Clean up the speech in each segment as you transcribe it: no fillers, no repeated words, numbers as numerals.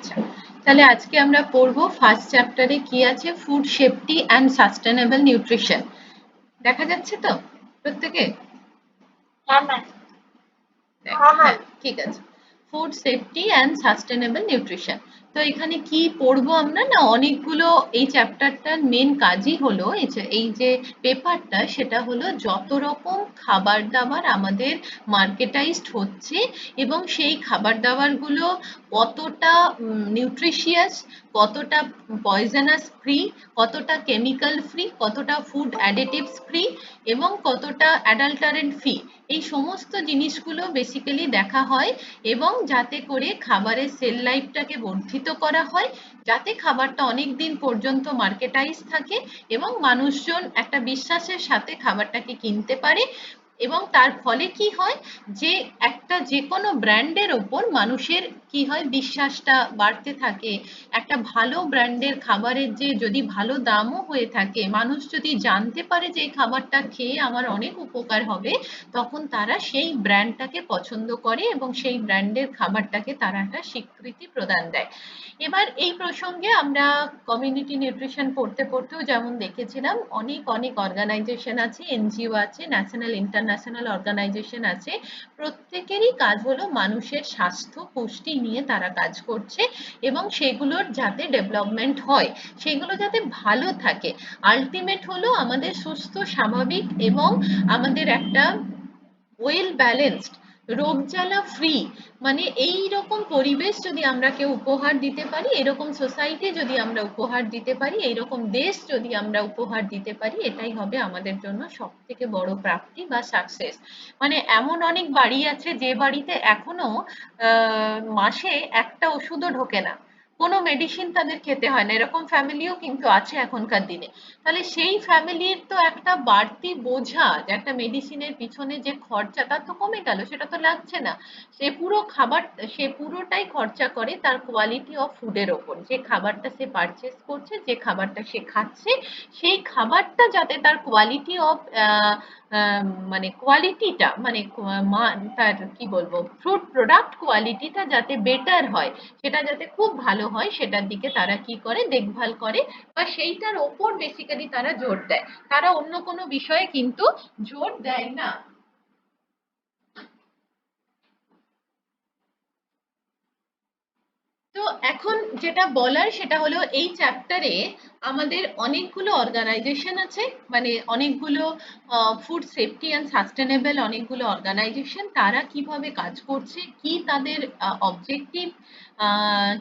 আচ্ছা, তাহলে আজকে আমরা পড়বো ফার্স্ট চ্যাপ্টারে কি আছে, food safety and sustainable nutrition. দেখা যাচ্ছে তো প্রত্যেকে? হ্যাঁ ম্যাম। হ্যাঁ, ঠিক আছে। Food safety and sustainable nutrition. তো এখানে কি পড়বো আমরা, না অনেকগুলো, এই চ্যাপ্টারটার মেন কাজই হলো এই যে পেপারটা, সেটা হলো যত রকম খাবার দাবার আমাদের মার্কেটাইজড হচ্ছে এবং সেই খাবার দাবারগুলো কতটা নিউট্রিশিয়াস, কতটা পয়জনাস ফ্রি, কতটা কেমিক্যাল ফ্রি, কতটা ফুড অ্যাডিটিভস ফ্রি এবং কতটা অ্যাডাল্টারেন্ট ফ্রি, এই সমস্ত জিনিসগুলো বেসিক্যালি দেখা হয় এবং যাতে করে খাবারের সেল লাইফটাকে বর্ধিত করা হয়, যাতে খাবারটা অনেক দিন পর্যন্ত মার্কেটাইজ থাকে এবং মানুষজন একটা বিশ্বাসের সাথে খাবারটাকে কিনতে পারে এবং তার ফলে কি হয় যে একটা যে কোনো ব্র্যান্ডের ওপর মানুষের কি হয়, বিশ্বাসটা বাড়তে থাকে। একটা ভালো ব্র্যান্ডের খাবারের যে যদি ভালো দামও হয়ে থাকে, মানুষ যদি জানতে পারে যে এই খাবারটা খেয়ে আমার অনেক উপকার হবে, তখন তারা সেই ব্র্যান্ডটাকে পছন্দ করে এবং সেই ব্র্যান্ডের খাবারটাকে তারা একটা স্বীকৃতি প্রদান দেয়। এবার এই প্রসঙ্গে আমরা কমিউনিটি নিউট্রিশন পড়তে পড়তেও যেমন দেখেছিলাম, অনেক অনেক অর্গানাইজেশন আছে, এনজিও আছে, ন্যাশনাল ইন্টারন্যাশনাল অর্গানাইজেশন আছে, প্রত্যেকেরই কাজ হলো মানুষের স্বাস্থ্য পুষ্টি নিয়ে তারা কাজ করছে এবং সেগুলোর যাতে ডেভেলপমেন্ট হয়, সেগুলো যাতে ভালো থাকে। আলটিমেট হলো আমাদের সুস্থ স্বাভাবিক এবং আমাদের একটা ওয়েল ব্যালেন্সড, রোগ জ্বালা ফ্রি, মানে এই রকম পরিবেশ যদি আমরা কেউ উপহার দিতে পারি, এরকম সোসাইটি যদি আমরা উপহার দিতে পারি, এইরকম দেশ যদি আমরা উপহার দিতে পারি, এটাই হবে আমাদের জন্য সব থেকে বড় প্রাপ্তি বা সাকসেস। মানে এমন অনেক বাড়ি আছে যে বাড়িতে এখনো মাসে একটা ওষুধও ঢোকে না, কোনো মেডিসিন তাদের খেতে হয় না, এরকম ফ্যামিলিও কিন্তু আছে এখনকার দিনে। তাহলে সেই ফ্যামিলির তো একটা বাড়তি বোঝা, যে একটা মেডিসিনের পিছনে যে খরচা তার তো কমে গেল, সেটা তো লাগছে না। সে পুরো খাবার, সে পুরোটাই খরচা করে তার কোয়ালিটি অফ ফুডের ওপর, যে খাবারটা সে পারচেস করছে, যে খাবারটা সে খাচ্ছে, সেই খাবারটা যাতে তার কোয়ালিটি অফ মানে কোয়ালিটিটা, মানে তার কি বলবো, ফুড প্রোডাক্ট কোয়ালিটিটা যাতে বেটার হয়, সেটা যাতে খুব ভালো হয়, সেটার দিকে তারা কি করে, দেখভাল করে বা সেইটার ওপর বেসিক্যালি তারা জোর দেয়। তারা অন্য কোনো বিষয়ে কিন্তু জোর দেয় না। তো এখন যেটা বলার সেটা হলো, এই চ্যাপ্টারে আমাদের অনেকগুলো অর্গানাইজেশন আছে, মানে অনেকগুলো ফুড সেফটি অ্যান্ড সাস্টেনেবল অনেকগুলো অর্গানাইজেশন, তারা কিভাবে কাজ করছে, কি তাদের অবজেক্টিভ,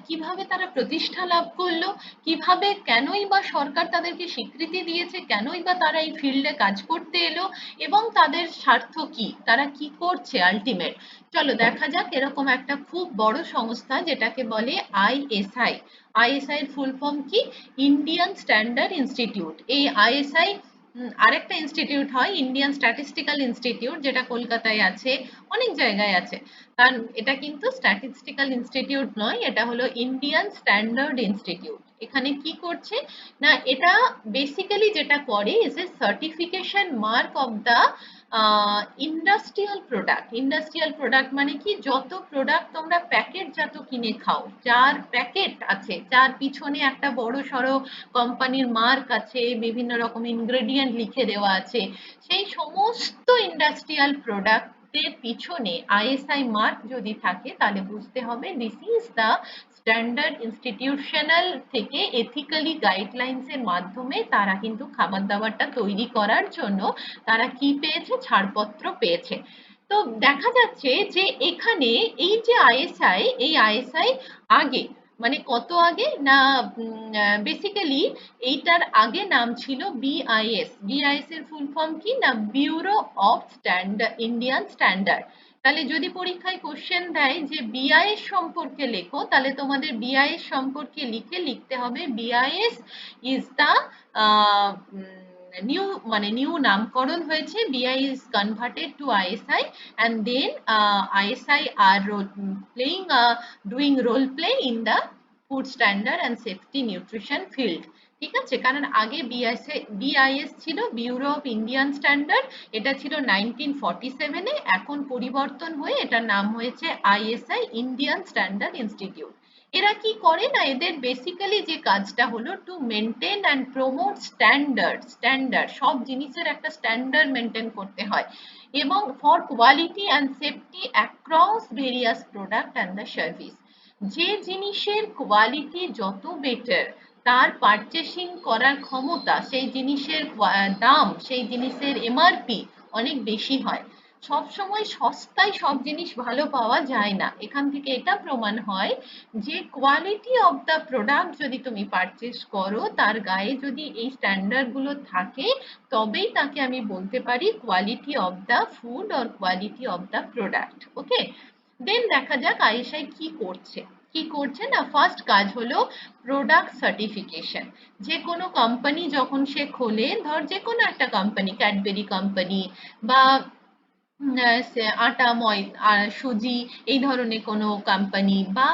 কিভাবে তারা প্রতিষ্ঠা লাভ করলো, কিভাবে, কেনই বা সরকার তাদেরকে স্বীকৃতি দিয়েছে, কেনই বা তারা এই ফিল্ডে কাজ করতে এলো এবং তাদের স্বার্থ কি, তারা কি করছে আলটিমেট। চলো দেখা যাক। এরকম একটা খুব বড় সংস্থা যেটাকে বলে আইএসআই। আইএসআই এর ফুল ফর্ম কি? Indian standard institute. এই আইএসআই আরেকটা ইনস্টিটিউট হয় ইন্ডিয়ান স্ট্যাটিস্টিক্যাল ইনস্টিটিউট, যেটা কলকাতায় আছে, অনেক জায়গায় আছে। কারণ এটা কিন্তু স্ট্যাটিস্টিক্যাল ইনস্টিটিউট নয়, এটা হলো ইন্ডিয়ান স্ট্যান্ডার্ড ইনস্টিটিউট। এখানে কি করছে, না এটা বেসিক্যালি যেটা করে is a certification mark of the industrial product. Industrial product মানে কি, যত প্রোডাক্ট তোমরা প্যাকেটজাত কিনে খাও, যার প্যাকেট আছে, যার পিছনে একটা বড় সড়ো কোম্পানির মার্ক আছে, বিভিন্ন রকম ইনগ্রেডিয়েন্ট লিখে দেওয়া আছে, সেই সমস্ত ইন্ডাস্ট্রিয়াল প্রোডাক্ট এর পিছনে আইএসআই মার্ক যদি থাকে, তাহলে বুঝতে হবে this is the standard institutional থেকে এথিক্যালি গাইডলাইন্স এর মাধ্যমে তারা কিন্তু খাবার দাবারটা তৈরি করার জন্য তারা কি পেয়েছে, ছাড়পত্র পেয়েছে। তো দেখা যাচ্ছে যে এখানে এই যে আইএসআই, এই আইএসআই আগে, মানে কত আগে না, বেসিক্যালি এইটার আগে নাম ছিল বিআইএস। বিআইএস এর ফুল ফর্ম কি, না bureau of standard Indian standard. তাহলে যদি পরীক্ষায় কোশ্চেন দেয় যে বিআইএস সম্পর্কে লেখো, তাহলে তোমাদের বিআইএস সম্পর্কে লিখতে হবে বিআইএস ইজ দ্য নিউ, মানে নিউ নামকরণ হয়েছে, বিআই is converted to ISI and then ISI are playing doing role play in the food standard and safety nutrition field। ঠিক আছে, কারণ আগে বিআইএস ছিল ব্যুরো অফ ইন্ডিয়ান স্ট্যান্ডার্ড, এটা ছিল 1947 এ, এখন পরিবর্তন হয়ে এটার নাম হয়েছে আইএসআই ইন্ডিয়ান স্ট্যান্ডার্ড ইনস্টিটিউট। এরা কি করে না, এদের বেসিক্যালি যে কাজটা হলো to maintain and promote standard সব জিনিসের একটা স্ট্যান্ডার্ড মেনটেন করতে হয়, এবং for quality and safety across various product and the service. যে জিনিসের কোয়ালিটি যত বেটার, তার পারচেসিং করার ক্ষমতা, সেই জিনিসের দাম, সেই জিনিসের এমআরপি অনেক বেশি হয়। সবসময় সস্তায় সব জিনিস ভালো পাওয়া যায় না। এখান থেকে এটা প্রমাণ হয় যে কোয়ালিটি অফ দ্য প্রোডাক্ট যদি তুমি পারচেস করো, তার গায়ে যদি এই স্ট্যান্ডার্ড গুলো থাকে, তবেই তাকে আমি বলতে পারি quality of the food or quality of the product. Okay, then দেখা যাক আইএসআই কি করছে। কি করছে না, ফার্স্ট কাজ হলো প্রোডাক্ট সার্টিফিকেশন। যে কোনো কোম্পানি যখন সে খোলে, ধর যে কোনো একটা কোম্পানি, ক্যাডবেরি কোম্পানি বা আটা সুজি, এই ধরনের কোনো কোম্পানি, বা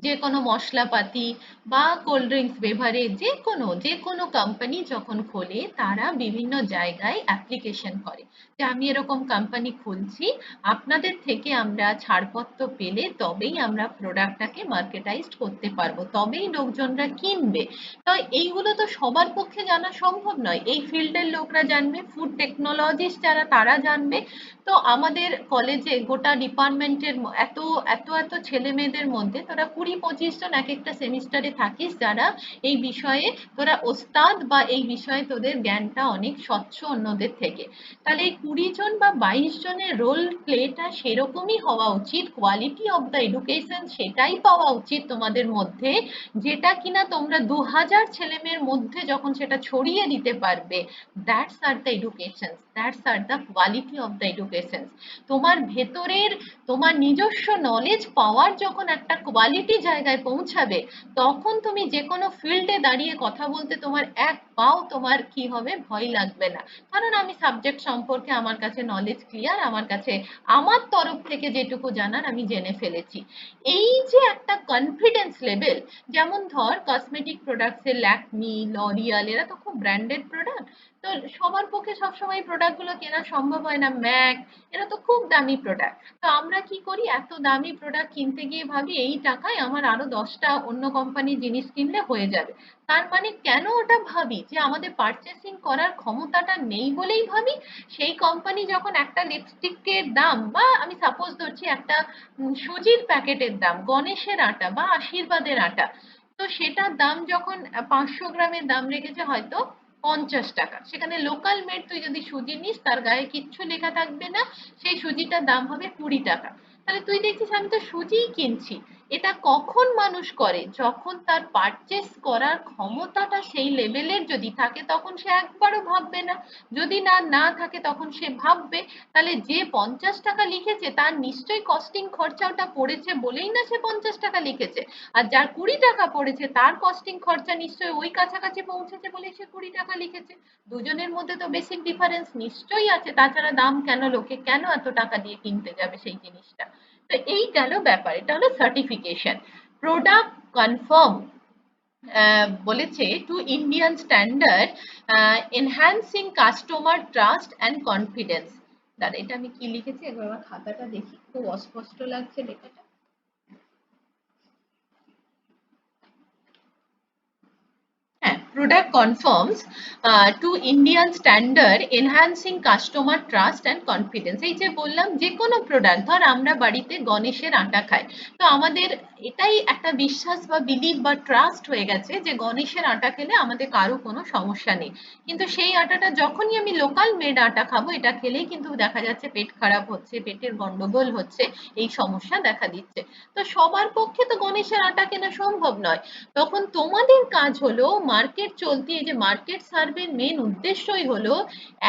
যে কোনো মশলাপাতি বা কোল্ড ড্রিঙ্কস বেভারেজ, যে কোনো কোম্পানি যখন খোলে, তারা বিভিন্ন জায়গায় অ্যাপ্লিকেশন করে যে আমি এরকম কোম্পানি খুলছি, আপনাদের থেকে আমরা ছাড়পত্র পেলে তবেই আমরা প্রোডাক্টটাকে মার্কেটাইজড করতে পারবো, তবেই লোকজনরা কিনবে। তো এইগুলো তো সবার পক্ষে জানা সম্ভব নয়। এই ফিল্ডের লোকরা জানবে, ফুড টেকনোলজিস্ট যারা তারা জানবে। তো আমাদের কলেজে গোটা ডিপার্টমেন্টের এত এত এত ছেলে মেয়েদের মধ্যে তোরা 20-25 জন এক একটা সেমিস্টারে থাকিস, যারা এই বিষয়ে তোরা ওস্তাদ, বা এই বিষয়ে তোদের জ্ঞানটা অনেক স্বচ্ছ অন্যদের থেকে। তাহলে এই 20 জন বা 22 জনের রোল প্লেটা সেরকমই হওয়া উচিত, কোয়ালিটি অফ দ্য এডুকেশন সেটাই পাওয়া উচিত তোমাদের মধ্যে, যেটা কিনা তোমরা 2000 ছেলে মেয়ের মধ্যে যখন সেটা ছড়িয়ে দিতে পারবে, that's are the education, that's R the quality of the education. তোমার ভেতরের, তোমার নিজস্ব নলেজ পাওয়ার যখন একটা কোয়ালিটি জায়গায় পৌঁছাবে, তখন তুমি যে কোনো ফিল্ডে দাঁড়িয়ে কথা বলতে তোমার এক পাও তোমার কি হবে, ভয় লাগবে না। কারণ আমি সাবজেক্ট সম্পর্কে, আমার কাছে নলেজ ক্লিয়ার, আমার কাছে আমার তরফ থেকে যেটুকু জানার আমি জেনে ফেলেছি। এই যে একটা কনফিডেন্স লেভেল, যেমন ধর কসমেটিক প্রোডাক্টসের ল্যাকমি, লরিয়াল, এরা তো খুব ব্র্যান্ডেড প্রোডাক্ট। তো সবার পক্ষে সবসময় প্রোডাক্ট গুলো কেনা সম্ভব হয় না। ম্যাক, এরা তো খুব দামি প্রোডাক্ট। তো আমরা কি করি, এত দামি প্রোডাক্ট কিনতে গিয়ে ভাবি এই টাকায় আমার আরো 10টা অন্য কোম্পানির জিনিস কিনলে হয়ে যাবে। তার মানে কেন ওটা ভাবি, যে আমাদের পারচেসিং করার ক্ষমতাটা নেই বলেই ভাবি। সেই কোম্পানি যখন একটা লিপস্টিকের দাম, বা আমি সাপোজ ধরছি একটা সুজির প্যাকেটের দাম, গণেশের আটা বা আশীর্বাদের আটা, তো সেটার দাম যখন 500 গ্রামের দাম রেখেছে হয়তো 50 টাকা, সেখানে লোকাল মেড তুই যদি সুজি নিস, তার গায়ে কিচ্ছু লেখা থাকবে না, সেই সুজিটার দাম হবে 20 টাকা। তাহলে তুই দেখছিস আমি তো সুজিই কিনছি। এটা কখন মানুষ করে, যখন তার পারচেস করার ক্ষমতাটা সেই লেভেলের যদি থাকে, তখন সে একবারও ভাববে না। যদি না না থাকে তখন সে ভাববে। তাহলে যে 50 টাকা লিখেছে, তার নিশ্চয়ই কস্টিং খরচা ওটা পড়েছে বলেই না সে 50 টাকা লিখেছে। আর যার 20 টাকা পড়েছে, তার কস্টিং খরচা নিশ্চয়ই ওই কাছাকাছি পৌঁছেছে বলেই সে 20 টাকা লিখেছে। দুজনের মধ্যে তো বেসিক ডিফারেন্স নিশ্চয়ই আছে, তাছাড়া দাম কেন, লোকে কেন এত টাকা দিয়ে কিনতে যাবে সেই জিনিসটা। তো এই গেল ব্যাপার, এটা হলো সার্টিফিকেশন। প্রোডাক্ট কনফার্ম বলেছে to Indian standard, enhancing customer trust and confidence. দাঁড়া, এটা আমি কি লিখেছি একবার আমার খাতাটা দেখি, খুব অস্পষ্ট লাগছে লেখাটা। হ্যাঁ, product confirms to Indian standard enhancing customer trust and confidence. এই যে বললাম, যে কোনো প্রোডাক্ট, ধর আমরা বাড়িতে গণেশের আটা খাই, তো আমাদের এটাই একটা বিশ্বাস বা বিলিভ বা ট্রাস্ট হয়ে গেছে যে গণেশের আটা খেলে আমাদের কারো কোনো সমস্যা নেই। কিন্তু সেই আটাটা যখনই আমি লোকাল মেড আটা খাবো, এটা খেলেই কিন্তু দেখা যাচ্ছে পেট খারাপ হচ্ছে, পেটের গন্ডগোল হচ্ছে, এই সমস্যা দেখা দিচ্ছে। তো সবার পক্ষে তো গণেশের আটা কেনা সম্ভব নয়। তখন তোমাদের কাজ হলো মার্কেট চলতি, এই যে মার্কেট সার্ভের মেন উদ্দেশ্যই হলো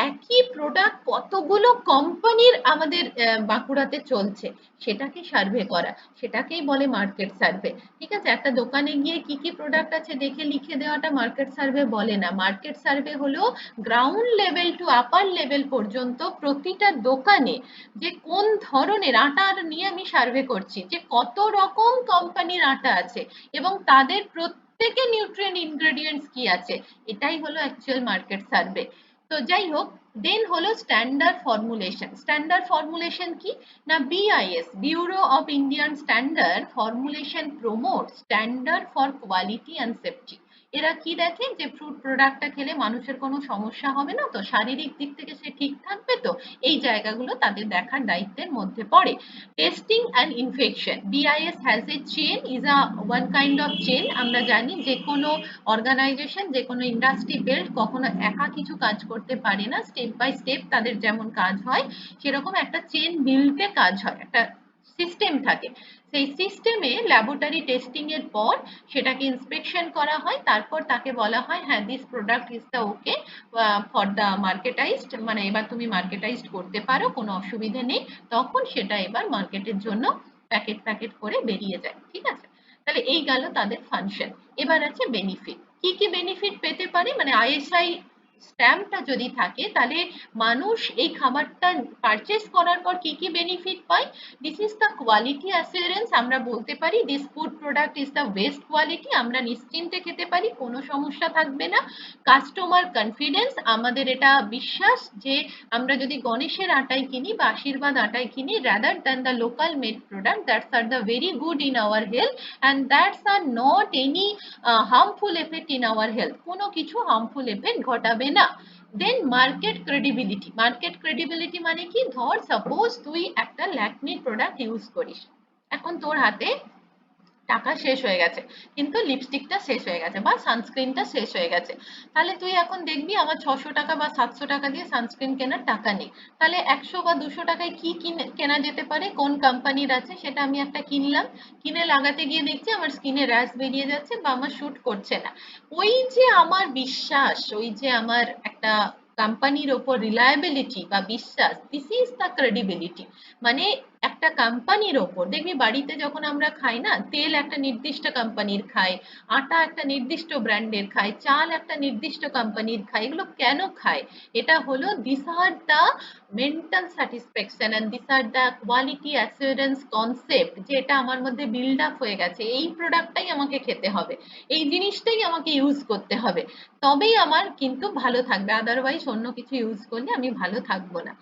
একই প্রোডাক্ট কতগুলো কোম্পানির আমাদের বাঁকুড়াতে চলছে, সেটাকে সার্ভে করা, সেটাকেই বলে মার্কেট সার্ভে। ঠিক আছে, একটা দোকানে গিয়ে কি কি প্রোডাক্ট আছে দেখে লিখে দেওয়াটা মার্কেট সার্ভে বলে না। মার্কেট সার্ভে হলো ground level to upper level পর্যন্ত প্রতিটা দোকানে যে কোন ধরনের আটা নিয়ে আমি সার্ভে করছি, যে কত রকম কোম্পানির আটা আছে এবং তাদের প্রত্যেকে নিউট্রিয়েন্ট ইনগ্রেডিয়েন্টস কি আছে, এটাই হলো অ্যাকচুয়াল মার্কেট সার্ভে। তো যাই হোক, দেন হলো স্ট্যান্ডার্ড ফর্মুলেশন। স্ট্যান্ডার্ড ফর্মুলেশন কি না, BIS, bureau of Indian standard formulation promote standard for quality and safety. এরা কি দেখে যে ফ্রুট প্রোডাক্টটা খেলে মানুষের কোনো সমস্যা হবে না তো, শারীরিক দিক থেকে সে ঠিক থাকবে তো, এই জায়গাগুলো তাদের দেখার দায়িত্বের মধ্যে পড়ে। Testing and infection, BIS has a chain, is a one kind of chain. আমরা জানি যে কোনো অর্গানাইজেশন, যে কোনো ইন্ডাস্ট্রি বিল্ড কখনো একা কিছু কাজ করতে পারে না, স্টেপ বাই স্টেপ তাদের যেমন কাজ হয় সেরকম একটা চেন বিল্ডে কাজ হয়, একটা সিস্টেম থাকে। সেই সিস্টেমে ল্যাবরেটরি টেস্টিং এর পর সেটাকে ইন্সপেকশন করা হয়, তারপর তাকে বলা হয় হ্যাঁ this product is the okay for the marketized, মানে এবার তুমি মার্কেটাইজড করতে পারো, কোনো অসুবিধে নেই। তখন সেটা এবার মার্কেটের জন্য প্যাকেট প্যাকেট করে বেরিয়ে যায়, ঠিক আছে। তাহলে এই গেল তাদের ফাংশন। এবার আছে বেনিফিট। কি কি বেনিফিট পেতে পারে, মানে আইএসআই স্ট্যাম্পটা যদি থাকে তাহলে মানুষ এই খাবারটা পারচেস করার পর কি কি বেনিফিট পায়। This is the quality assurance, আমরা বলতে পারি this food product is the best quality, আমরা নিশ্চিন্তে খেতে পারি, কোনো সমস্যা থাকবে না। কাস্টমার কনফিডেন্স, আমাদের এটা বিশ্বাস যে আমরা যদি গণেশের আটাই কিনি বা আশীর্বাদ আটাই কিনি, rather than the local made product that's are the very good in our health and that's are not any harmful effect in our health, কোনো কিছু হার্মফুল এফেক্ট ঘটাবে না। দেন মার্কেট ক্রেডিবিলিটি, মার্কেট ক্রেডিবিলিটি মানে কি, ধর সাপোজ তুই একটা ল্যাকমির product use করিস, এখন তোর হাতে টাকা শেষ হয়ে গেছে, কিন্তু লিপস্টিকটা শেষ হয়ে গেছে বা সানস্ক্রিনটা শেষ হয়ে গেছে, তাহলে তুই এখন দেখবি আমার 600 টাকা বা 700 টাকা দিয়ে সানস্ক্রিন কেনার টাকা নেই, তাহলে 100 বা 200 টাকায় কি কেনা যেতে পারে, কোন কোম্পানির আছে সেটা আমি একটা কিনলাম, কিনে লাগাতে গিয়ে দেখছি আমার স্কিনে র্যাশ বেরিয়ে যাচ্ছে বা আমার শুট করছে না। ওই যে আমার বিশ্বাস, ওই যে আমার একটা কোম্পানির ওপর রিলায়েবিলিটি বা বিশ্বাস, দিস ইজ দ্য ক্রেডিবিলিটি। মানে একটা কোম্পানির ওপর দেখবি, বাড়িতে যখন আমরা খাই না, তেল একটা নির্দিষ্ট কোম্পানির খাই, আটা একটা নির্দিষ্ট ব্র্যান্ডের খাই, চাল একটা নির্দিষ্ট কোম্পানির খাই, এগুলো কেন খাই, এটা হলো this are the mental satisfaction and this are the quality assurance concept, যে এটা আমার মধ্যে বিল্ড আপ হয়ে গেছে, এই প্রোডাক্টটাই আমাকে খেতে হবে, এই জিনিসটাই আমাকে ইউজ করতে হবে, তবেই আমার কিন্তু ভালো থাকবে, আদারওয়াইজ অন্য কিছু ইউজ করলে আমি ভালো থাকবো না।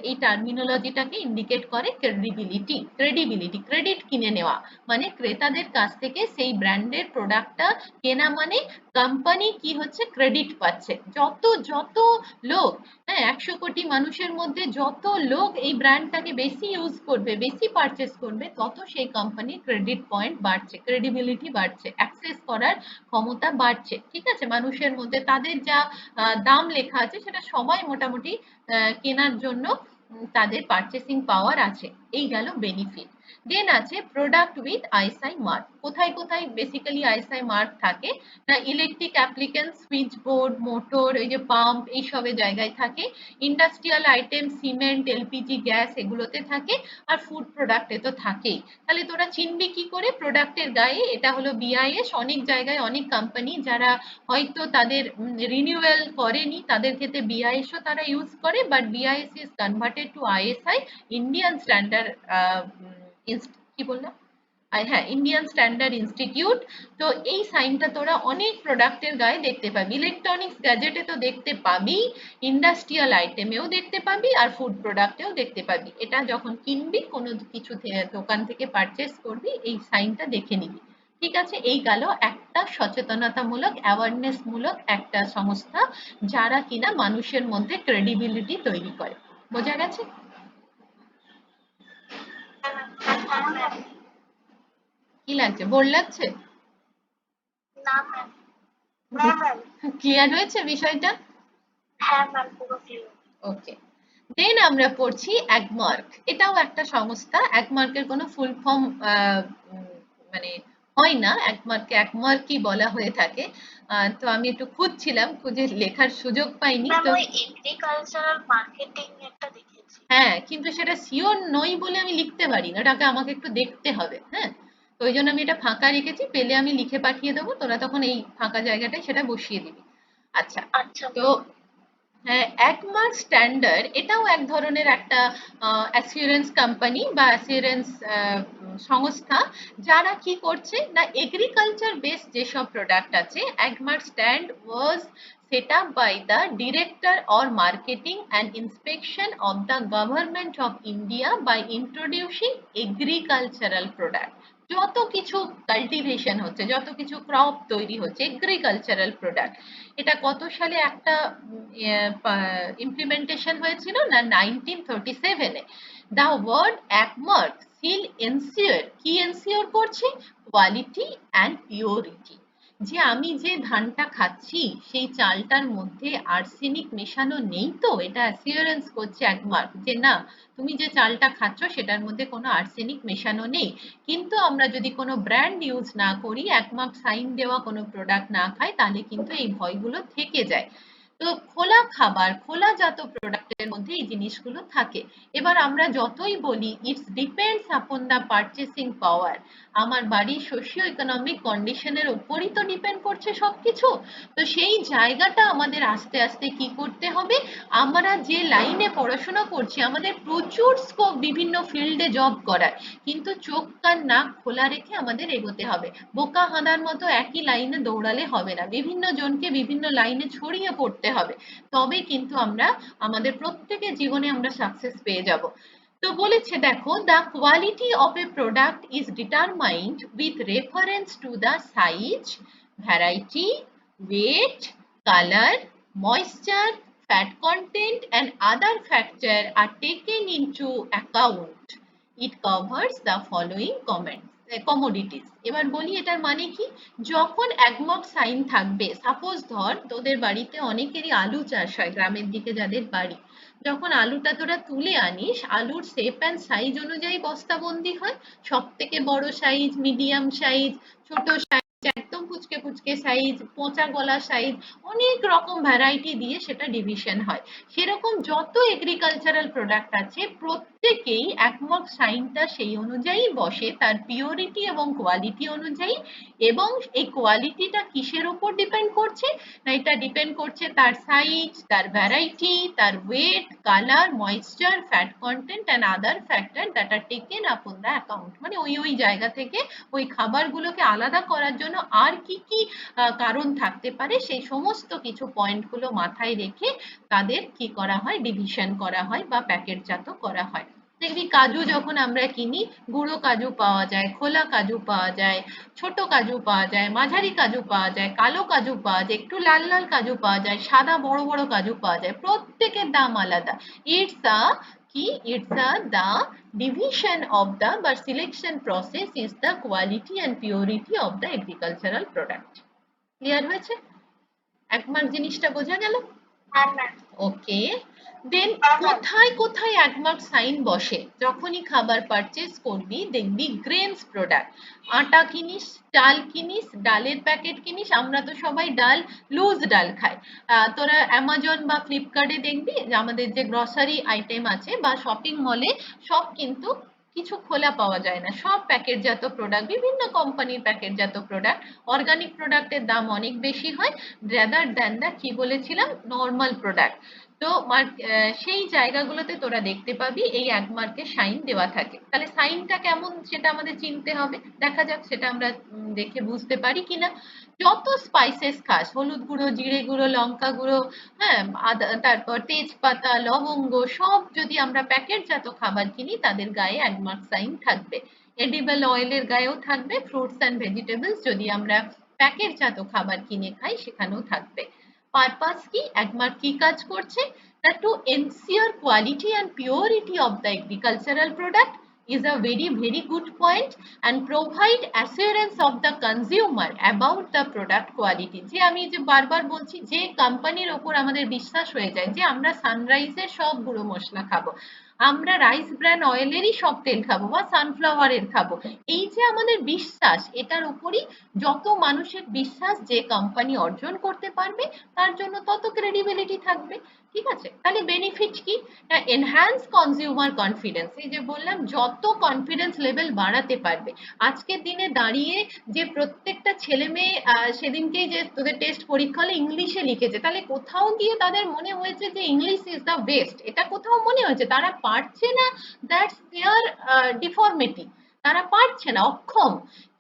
এই টার্মিনোলজিটাকে ইন্ডিকেট করে ক্রেডিবিলিটি। ক্রেডিবিলিটি, ক্রেডিট কিনে নেওয়া, মানে ক্রেতাদের কাছ থেকে সেই ব্র্যান্ডের প্রোডাক্টটা কেনা, মানে কোম্পানি কি হচ্ছে, ক্রেডিট পাচ্ছে। যত যত লোক, হ্যাঁ 100 কোটি মানুষের মধ্যে যত লোক এই ব্র্যান্ডটাকে বেশি ইউজ করবে, বেশি পারচেস করবে, তত সেই কোম্পানির ক্রেডিট পয়েন্ট বাড়ছে, ক্রেডিবিলিটি বাড়ছে, অ্যাক্সেস করার ক্ষমতা বাড়ছে, ঠিক আছে। মানুষের মধ্যে তাদের যা দাম লেখা আছে সেটা সবাই মোটামুটি কেনার জন্য তাদের পারচেসিং পাওয়ার আছে। এই গেল বেনিফিট। দেন আছে প্রোডাক্ট উইথ আইএসআই মার্ক। কোথায় কোথায় বেসিক্যালি আইএসআই মার্ক থাকে না, electric applicants, switch board, motor, এই যে পাম্প, এইসবের জায়গায় থাকে, industrial item, cement, LPG gas, এগুলোতে থাকে, আর ফুড প্রোডাক্টে তো থাকেই। তাহলে তোরা চিনবি কি করে প্রোডাক্টের গায়ে এটা হলো বিআইএস। অনেক জায়গায় অনেক কোম্পানি যারা হয়তো তাদের রিনিউয়াল করেনি, তাদের ক্ষেত্রে বিআইএস ও তারা ইউজ করে, but BIS is converted to ISI, Indian standard, কি বললাম, হ্যাঁ ইন্ডিয়ান স্ট্যান্ডার্ড ইনস্টিটিউট। তো এই সাইনটা তোরা অনেক প্রোডাক্টের গায়ে দেখতে পাবি, ইলেকট্রনিক্স গ্যাজেটে তো দেখতে পাবি, ইন্ডাস্ট্রিয়াল আইটেমেও দেখতে পাবি, আর ফুড প্রোডাক্টেও দেখতে পাবি। এটা যখন কিনবি, কোনো কিছু দোকান থেকে পারচেস করবি, এই সাইনটা দেখে নিবি, ঠিক আছে। এই গেল একটা সচেতনতামূলক, অ্যাওয়ারনেস মূলক একটা সংস্থা, যারা কিনা মানুষের মধ্যে ক্রেডিবিলিটি তৈরি করে। বোঝা গেছে? হ্যাঁ ম্যাম। কি লাগছে, বোর লাগছে? না ম্যাম। হ্যাঁ ম্যাম। ক্লিয়ার হয়েছে বিষয়টা? হ্যাঁ ম্যাম, পুরো ক্লিয়ার। ওকে। দেন আমরা পড়ছি অ্যাগমার্ক। এটাও একটা সংস্থা। অ্যাগমার্কের কোনো ফুল ফর্ম মানে হয় না, অ্যাগমার্ককে অ্যাগমার্কই বলা হয়ে থাকে। তো আমি একটু খুঁজছিলাম, খুঁজে লেখার সুযোগ পাইনি ম্যাম তো। ওই এগ্রিকালচারাল মার্কেটিং একটা দেখেছি। হ্যাঁ, কিন্তু সেটা সিওর নই বলে আমি লিখতে পারি না, ওটাকে আমাকে একটু দেখতে হবে, হ্যাঁ। তো ওই জন্য আমি এটা ফাঁকা রেখেছি, পেলে আমি লিখে পাঠিয়ে দেবো, তোরা তখন এই ফাঁকা জায়গাটায় সেটা বসিয়ে দিবি। আচ্ছা। আচ্ছা তো হ্যাঁ, একমার্ক স্ট্যান্ডার্ড এটাও এক ধরনের একটা অ্যাসিওরেন্স কোম্পানি বা অ্যাসিওরেন্স সংস্থা, যারা কি করছে না, এগ্রিকালচার বেসড যেসব প্রোডাক্ট আছে, Agmark stand was set up by the Director or Marketing and Inspection of the Government of India by introducing agricultural product. যত কিছু কাল্টিভেশন হচ্ছে, যত কিছু ক্রপ তৈরি হচ্ছে, এগ্রিকালচারাল প্রোডাক্ট, এটা কত সালে একটা ইমপ্লিমেন্টেশন হয়েছিল না 1937-এ। দ্য ওয়ার্ড একমার্ক সিল এনসিওর, কি এনসিওর করছে? Quality and purity. যে আমি যে ধানটা খাচ্ছি সেই চালটার মধ্যে আর্সেনিক মেশানো নেই তো, এটা অ্যাসিওরেন্স করছে একমার্ক, যে না তুমি যে চালটা খাচ্ছ সেটার মধ্যে কোনো আর্সেনিক মেশানো নেই। কিন্তু আমরা যদি কোনো ব্র্যান্ড ইউজ না করি, একমার্ক সাইন দেওয়া কোনো প্রোডাক্ট না খাই, তাহলে কিন্তু এই ভয়গুলো থেকে যায়। তো খোলা খাবার, খোলাজাত প্রোডাক্টের মধ্যে এই জিনিসগুলো থাকে। এবার আমরা যতই বলি it's depends upon the purchasing power, আমার বাড়ির সোশিও ইকোনমিক কন্ডিশনের উপরই তো ডিপেন্ড করছে সবকিছু। তো সেই জায়গাটা আমাদের আস্তে আস্তে কি করতে হবে, আমরা যে লাইনে পড়াশোনা করছি, আমাদের প্রচুর স্কোপ বিভিন্ন ফিল্ডে জব করার, কিন্তু চোখ কান নাক খোলা রেখে আমাদের এগোতে হবে। বোকা হাঁদার মতো একই লাইনে দৌড়ালে হবে না, বিভিন্ন জনকে বিভিন্ন লাইনে ছড়িয়ে পড়তে হবে, তবে কিন্তু আমরা আমাদের প্রত্যেকের জীবনে আমরা সাকসেস পেয়ে যাব। তো বলেছে দেখো, the quality of a product is determined with reference to the size, variety, weight, colour, moisture, fat content and other factors are taken into account. It covers the following commodities. এবার বলি এটার মানে কি। যখন একমক সাইন থাকবে, suppose ধর তোদের বাড়িতে অনেকেরই আলু চাষ হয়, গ্রামের দিকে যাদের বাড়ি, যখন আলুটা তোরা তুলে আনিস, আলুর শেপ অ্যান্ড সাইজ অনুযায়ী বস্তাবন্দি হয়। সব থেকে বড় সাইজ, মিডিয়াম সাইজ, ছোট সাইজ, একদম পুচকে পুচকে সাইজ, পচা গলা সাইজ, অনেক রকম ভ্যারাইটি দিয়ে সেটা ডিভিশন হয়। সেরকম যত এগ্রিকালচারাল প্রোডাক্ট আছে প্রত্যেকেই একমক সাইনটা সেই অনুযায়ী বসে, তার পিওরিটি এবং কোয়ালিটি অনুযায়ী। এবং এই কোয়ালিটিটা কিসের উপর ডিপেন্ড করছে, না এটা ডিপেন্ড করছে তার সাইজ, তার ভ্যারাইটি, তার weight, colour, moisture, fat content and other factor that are taken upon the account. মানে ওই জায়গা থেকে ওই খাবারগুলোকে আলাদা করার জন্য আর কি কি কারণ থাকতে পারে, সেই সমস্ত কিছু পয়েন্টগুলো মাথায় রেখে তাদের কি করা হয়, ডিভিশন করা হয় বা প্যাকেটজাত করা হয়। দেখবি কাজু যখন আমরা কিনি, গুঁড়ো কাজু পাওয়া যায়, খোলা কাজু পাওয়া যায়, ছোট কাজু পাওয়া যায়, মাঝারি কাজু পাওয়া যায়, কালো কাজু পাওয়া যায়, একটু লাল লাল কাজু পাওয়া যায়, সাদা বড় বড় কাজু পাওয়া যায়, প্রত্যেকের দাম আলাদা। ইটস আ কি, it's a the division of the but selection process is the quality and purity of the agricultural product. Clear হয়েছে? একমার্ক জিনিসটা বোঝা গেল? হ্যাঁ ম্যাম। ওকে, দেন কোথায় কোথায় একমার্ক সাইন বসে? যখনই খাবার পারচেস করবি দেখবি গ্রেনস প্রোডাক্ট, আটা কিনিস, ডাল কিনিস, ডালের প্যাকেট কিনিস, আমরা তো সবাই ডাল, লুজ ডাল খাই। তোরা অ্যামাজন বা ফ্লিপকার্টে দেখবি যে আমাদের যে গ্রসারি আইটেম আছে বা শপিং মলে, সব কিন্তু কিছু খোলা পাওয়া যায় না, সব প্যাকেটজাত প্রোডাক্ট, বিভিন্ন কোম্পানির প্যাকেটজাত প্রোডাক্ট। অর্গানিক প্রোডাক্টের দাম অনেক বেশি হয় রাদার দ্যান দ্য কি বলেছিলাম নর্মাল প্রোডাক্ট। তো সেই জায়গাগুলোতে তোরা দেখতে পাবি এই একমার্কের সাইন দেওয়া থাকে। তাহলে সাইনটা কেমন সেটা আমাদের চিনতে হবে, দেখা যাক সেটা আমরা দেখে বুঝতে পারি কিনা। যত স্পাইসেস খাস, হলুদ গুঁড়ো, জিরে গুঁড়ো, লঙ্কা গুঁড়ো, হ্যাঁ, তারপর তেজপাতা, লবঙ্গ, সব যদি আমরা প্যাকেটজাত খাবার কিনি তাদের গায়ে একমার্ক সাইন থাকবে। এডিবল অয়েলের গায়েও থাকবে, ফ্রুটস অ্যান্ড ভেজিটেবলস যদি আমরা প্যাকেটজাত খাবার কিনে খাই সেখানেও থাকবে। পারপাস কি, একমার্ক কি কাজ করছে, that to ensure quality and purity of the agricultural product is a very good point and provide assurance of the consumer about the product quality. যে আমি যে বারবার বলছি, যে কোম্পানির ওপর আমাদের বিশ্বাস হয়ে যায় যে আমরা সানরাইজের সব গুঁড়ো মশলা খাবো, আমরা রাইস ব্র্যান অয়েলেরই সব তেল খাবো বা সানফ্লাওয়ারের খাবো, এই যে আমাদের বিশ্বাস, এটার উপরই যত মানুষের বিশ্বাস যে কোম্পানি অর্জন করতে পারবে তার জন্য তত ক্রেডিবিলিটি থাকবে। ঠিক আছে, তাহলে বেনিফিট কি, এনহ্যান্স কনজিউমার কনফিডেন্স। এই যে বললাম যত কনফিডেন্স লেভেল বাড়াতে পারবে। আজকের দিনে দাঁড়িয়ে যে প্রত্যেকটা ছেলে মেয়ে সেদিনকেই যে তোদের টেস্ট পরীক্ষা হলে ইংলিশে লিখেছে, তাহলে কোথাও গিয়ে তাদের মনে হয়েছে যে ইংলিশ ইজ দ্য বেস্ট, এটা কোথাও মনে হয়েছে? তারা পারছে না, দ্যাটস দেয়ার ডিফর্মিটি। তারা পারছে না, অক্ষম,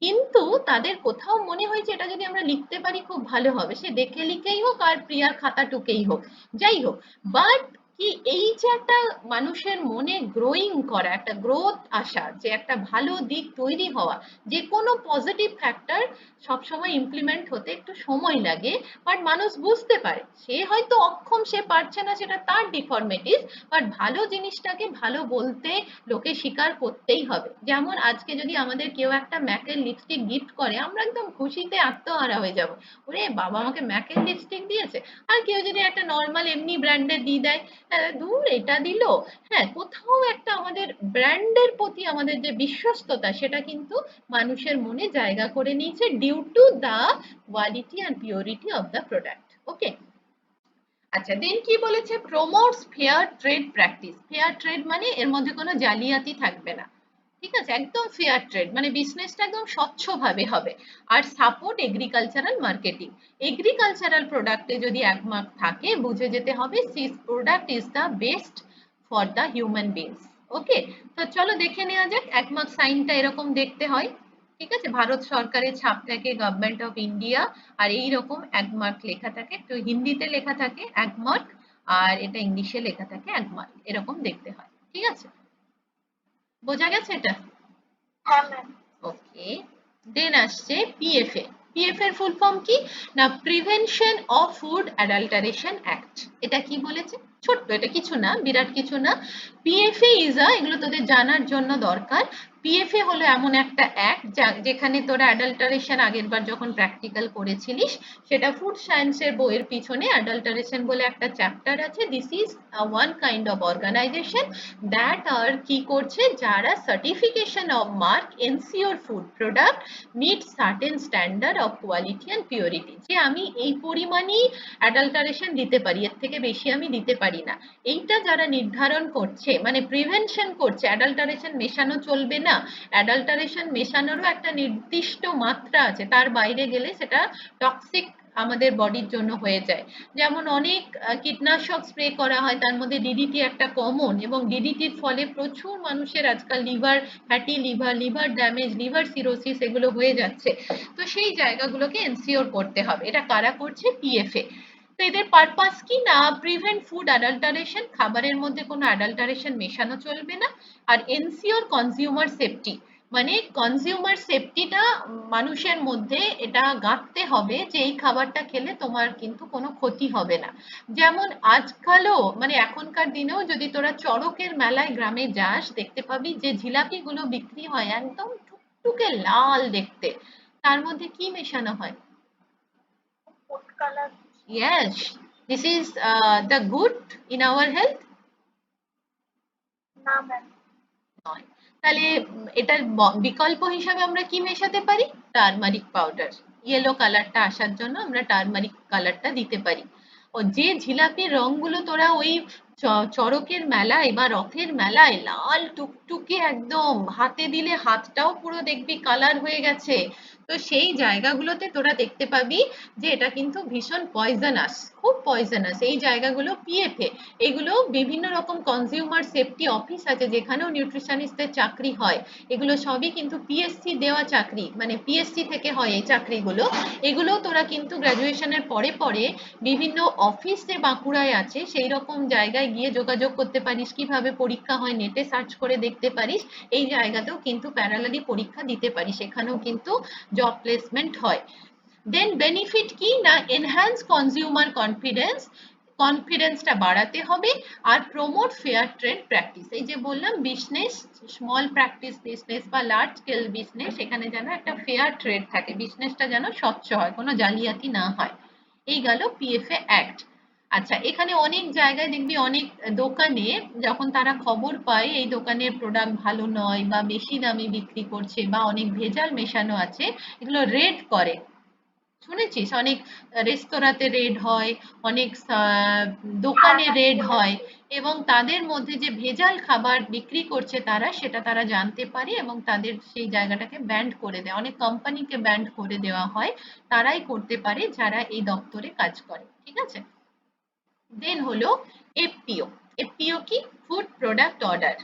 কিন্তু তাদের কোথাও মনে হয়েছে এটা যদি আমরা লিখতে পারি খুব ভালো হবে, সে দেখে লিখেই হোক আর প্রিয়ার খাতা টুকেই হোক, যাই হোক, বাট কি এই যে একটা মানুষের মনে গ্রোয়িং করা, একটা গ্রোথ আসা, যে একটা ভালো দিক তৈরি হওয়া, যে কোনো পজিটিভ ফ্যাক্টর সবসময় ইমপ্লিমেন্ট হতে একটু সময় লাগে, বাট মানুষ বুঝতে পারে সে হয়তো অক্ষম, সে পারছে না, সেটা তার ডিফরমিটিস, বাট ভালো জিনিসটাকে ভালো বলতে লোকে স্বীকার করতেই হবে। যেমন আজকে যদি আমাদের কেউ একটা ম্যাকের লিপস্টিক গিফট করে, আমরা একদম খুশিতে আত্মহারা হয়ে যাব, ওরে বাবা আমাকে ম্যাকের লিপস্টিক দিয়েছে। আর কেউ যদি একটা নর্মাল এমনি ব্র্যান্ডের দিয়ে দেয়, দূর এটা দিল, হ্যাঁ, কোথাও একটা আমাদের ব্র্যান্ডের প্রতি আমাদের যে বিশ্বস্ততা সেটা কিন্তু মানুষের মনে জায়গা করে নিয়েছে due to the quality and purity of the product. Okay, আচ্ছা, দেন কি বলেছে, promotes fair trade practice. Fair trade মানে এর মধ্যে কোনো জালিয়াতি থাকবে না, ঠিক আছে, একদম ফেয়ার ট্রেড মানে বিজনেসটা একদম স্বচ্ছভাবে হবে। আর সাপোর্ট এগ্রিকালচারাল মার্কেটিং, এগ্রিকালচারাল প্রোডাক্টে যদি এক মার্ক থাকে বুঝে যেতে হবে this product is the best for the human beings. Okay, তো চলো দেখে নেওয়া যাক এক মার্ক সাইনটা এরকম দেখতে হয়, ঠিক আছে, ভারত সরকারের ছাপ থাকে, গভর্নমেন্ট অফ ইন্ডিয়া, আর এইরকম এক মার্ক লেখা থাকে, তো হিন্দিতে লেখা থাকে এক মার্ক, আর এটা ইংলিশে লেখা থাকে এক মার্ক, এরকম দেখতে হয়, ঠিক আছে, বোঝা গেছে এটা? হ্যাঁ ম্যাম। ওকে, দেন আসছে পিএফএ। পিএফএ এর ফুল ফর্ম কি না, prevention of food adulteration act. এটা কি বলেছে, ছোট্ট, এটা কিছু না, বিরাট কিছু না। পিএফএ ইজ আ, এগুলো তোদের জানার জন্য দরকার, পিএফএ হলো এমন একটা অ্যাক্ট যেখানে তোরা অ্যাডাল্টারেশন আগের বার যখন প্র্যাকটিক্যাল করেছিলিস, সেটা ফুড সায়েন্সের বইয়ের পিছনে অ্যাডাল্টারেশন বলে একটা চ্যাপ্টার আছে। This is one kind of organization that আর কি করছে, যারা certification of mark ensure food product meet certain standard of quality and purity, যে আমি এই পরিমাণই অ্যাডাল্টারেশন দিতে পারি, এর থেকে বেশি আমি দিতে পারি না, এইটা যারা নির্ধারণ করছে, মানে প্রিভেনশন করছে, অ্যাডাল্টারেশন মেশানো চলবে না, অ্যাডাল্টারেশন মেশানোরও একটা নির্দিষ্ট মাত্রা আছে, তার বাইরে গেলে সেটা টক্সিক আমাদের বডির জন্য হয়ে যায়। যেমন অনেক কীটনাশক স্প্রে করা হয়, তার মধ্যে ডিডিটি একটা কমন, এবং ডিডিটির ফলে প্রচুর মানুষের আজকাল liver, fatty liver, liver damage, liver cirrhosis এগুলো হয়ে যাচ্ছে। তো সেই জায়গাগুলোকে এনসিওর করতে হবে, এটা কারা করছে, পিএফএ। তো এদের পারপাস কি না, প্রিভেন্ট ফুড অ্যাডাল্টারেশন, খাবারের মধ্যে কোনো অ্যাডাল্টারেশন মেশানো চলবে না, আর এনসিওর কনজিউমার সেফটি, মানে কনজিউমার সেফটিটা মানুষের মধ্যে এটা গাঁথতে হবে যে এই খাবারটা খেলে তোমার কিন্তু কোনো ক্ষতি হবে না। যেমন আজকালও মানে এখনকার দিনেও যদি তোরা চড়কের মেলায় গ্রামে যাস, দেখতে পাবি যে জিলাপিগুলো বিক্রি হয় একদম টুকটুকে লাল দেখতে, তার মধ্যে কি মেশানো হয়? Food colour. Yes, this is the good in our health না ম্যাম। নয়। তাহলে এটার বিকল্প হিসাবে আমরা কি মেশাতে পারি, টারমারিক পাউডার, ইয়েলো কালারটা আসার জন্য আমরা টারমারিক কালারটা দিতে পারি। ও যে ঝিলাপির রংগুলো তোরা ওই চড়কের মেলায় বা রথের মেলায় লাল টুকটুকে একদম, হাতে দিলে হাতটাও পুরো দেখবি কালার হয়ে গেছে, তো সেই জায়গাগুলোতে তোরা দেখতে পাবি যে এটা কিন্তু ভীষণ পয়জনাস, খুব পয়জনাস এই জায়গাগুলো। পিএফএ এগুলো বিভিন্ন রকম কনজিউমার সেফটি অফিস আছে যেখানেও নিউট্রিশনিস্টদের চাকরি হয়, এগুলো সবই কিন্তু পিএসসি দেওয়া চাকরি, মানে পিএসসি থেকে হয় এই চাকরিগুলো। এগুলো তোরা কিন্তু গ্র্যাজুয়েশনের পরে পরে বিভিন্ন অফিস যে বাঁকুড়ায় আছে সেই রকম জায়গায় গিয়ে যোগাযোগ করতে পারিস, কিভাবে পরীক্ষা হয় নেটে সার্চ করে দেখতে পারিস, এই জায়গাতেও কিন্তু প্যারালালি পরীক্ষা দিতে পারিস, এখানেও কিন্তু জব প্লেসমেন্ট হয়। দেন বেনিফিট কি না, এনহ্যান্স কনজিউমার কনফিডেন্স, কনফিডেন্সটা বাড়াতে হবে, আর প্রমোট ফেয়ার ট্রেড প্র্যাকটিস, এই যে বললাম বিজনেস, স্মল প্র্যাকটিস বিজনেস বা লার্জ স্কেল বিজনেস, সেখানে যেন একটা ফেয়ার ট্রেড থাকে, বিজনেসটা যেন স্বচ্ছ হয়, কোনো জালিয়াতি না হয়। এই গেল পিএফএ অ্যাক্ট। আচ্ছা, এখানে অনেক জায়গায় দেখবি অনেক দোকানে যখন তারা খবর পায় এই দোকানের প্রোডাক্ট ভালো নয় বা বেশি দামে বিক্রি করছে বা অনেক ভেজাল মেশানো আছে, এগুলো রেড করে, শুনেছিস, অনেক রেস্তোরাঁতে রেড হয়, অনেক হ্যাঁ দোকানে ম্যাম রেড হয়, শুনেছি। এবং তাদের মধ্যে যে ভেজাল খাবার বিক্রি করছে তারা, সেটা তারা জানতে পারে এবং তাদের সেই জায়গাটাকে ব্যান্ড করে দেয়, অনেক কোম্পানিকে ব্যান্ড করে দেওয়া হয়, তারাই করতে পারে যারা এই দপ্তরে কাজ করে, ঠিক আছে। দেন হলো এফপিও। এফপিও কি, food product order.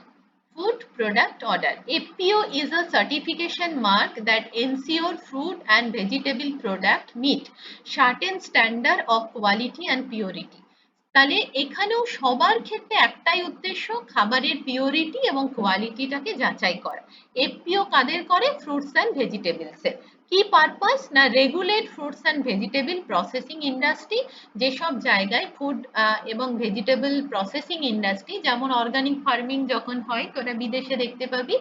Food Product Order. FPO is a certification mark that ensure fruit and vegetable product meet certain standard of quality and purity. তাহলে এখানেও সবার ক্ষেত্রে একটাই উদ্দেশ্য, খাবারের পিওরিটি এবং কোয়ালিটিটাকে যাচাই করা। এফপিও কাদের করে? ফ্রুটস অ্যান্ড ভেজিটেবলস এর। কি পারপাস? না regulate fruits and vegetable processing industry. যেসব জায়গায় ফুড এবং ভেজিটেবল প্রসেসিং ইন্ডাস্ট্রি, যেমন অর্গানিক ফার্মিং যখন হয় তোরা বিদেশে দেখতে পাবি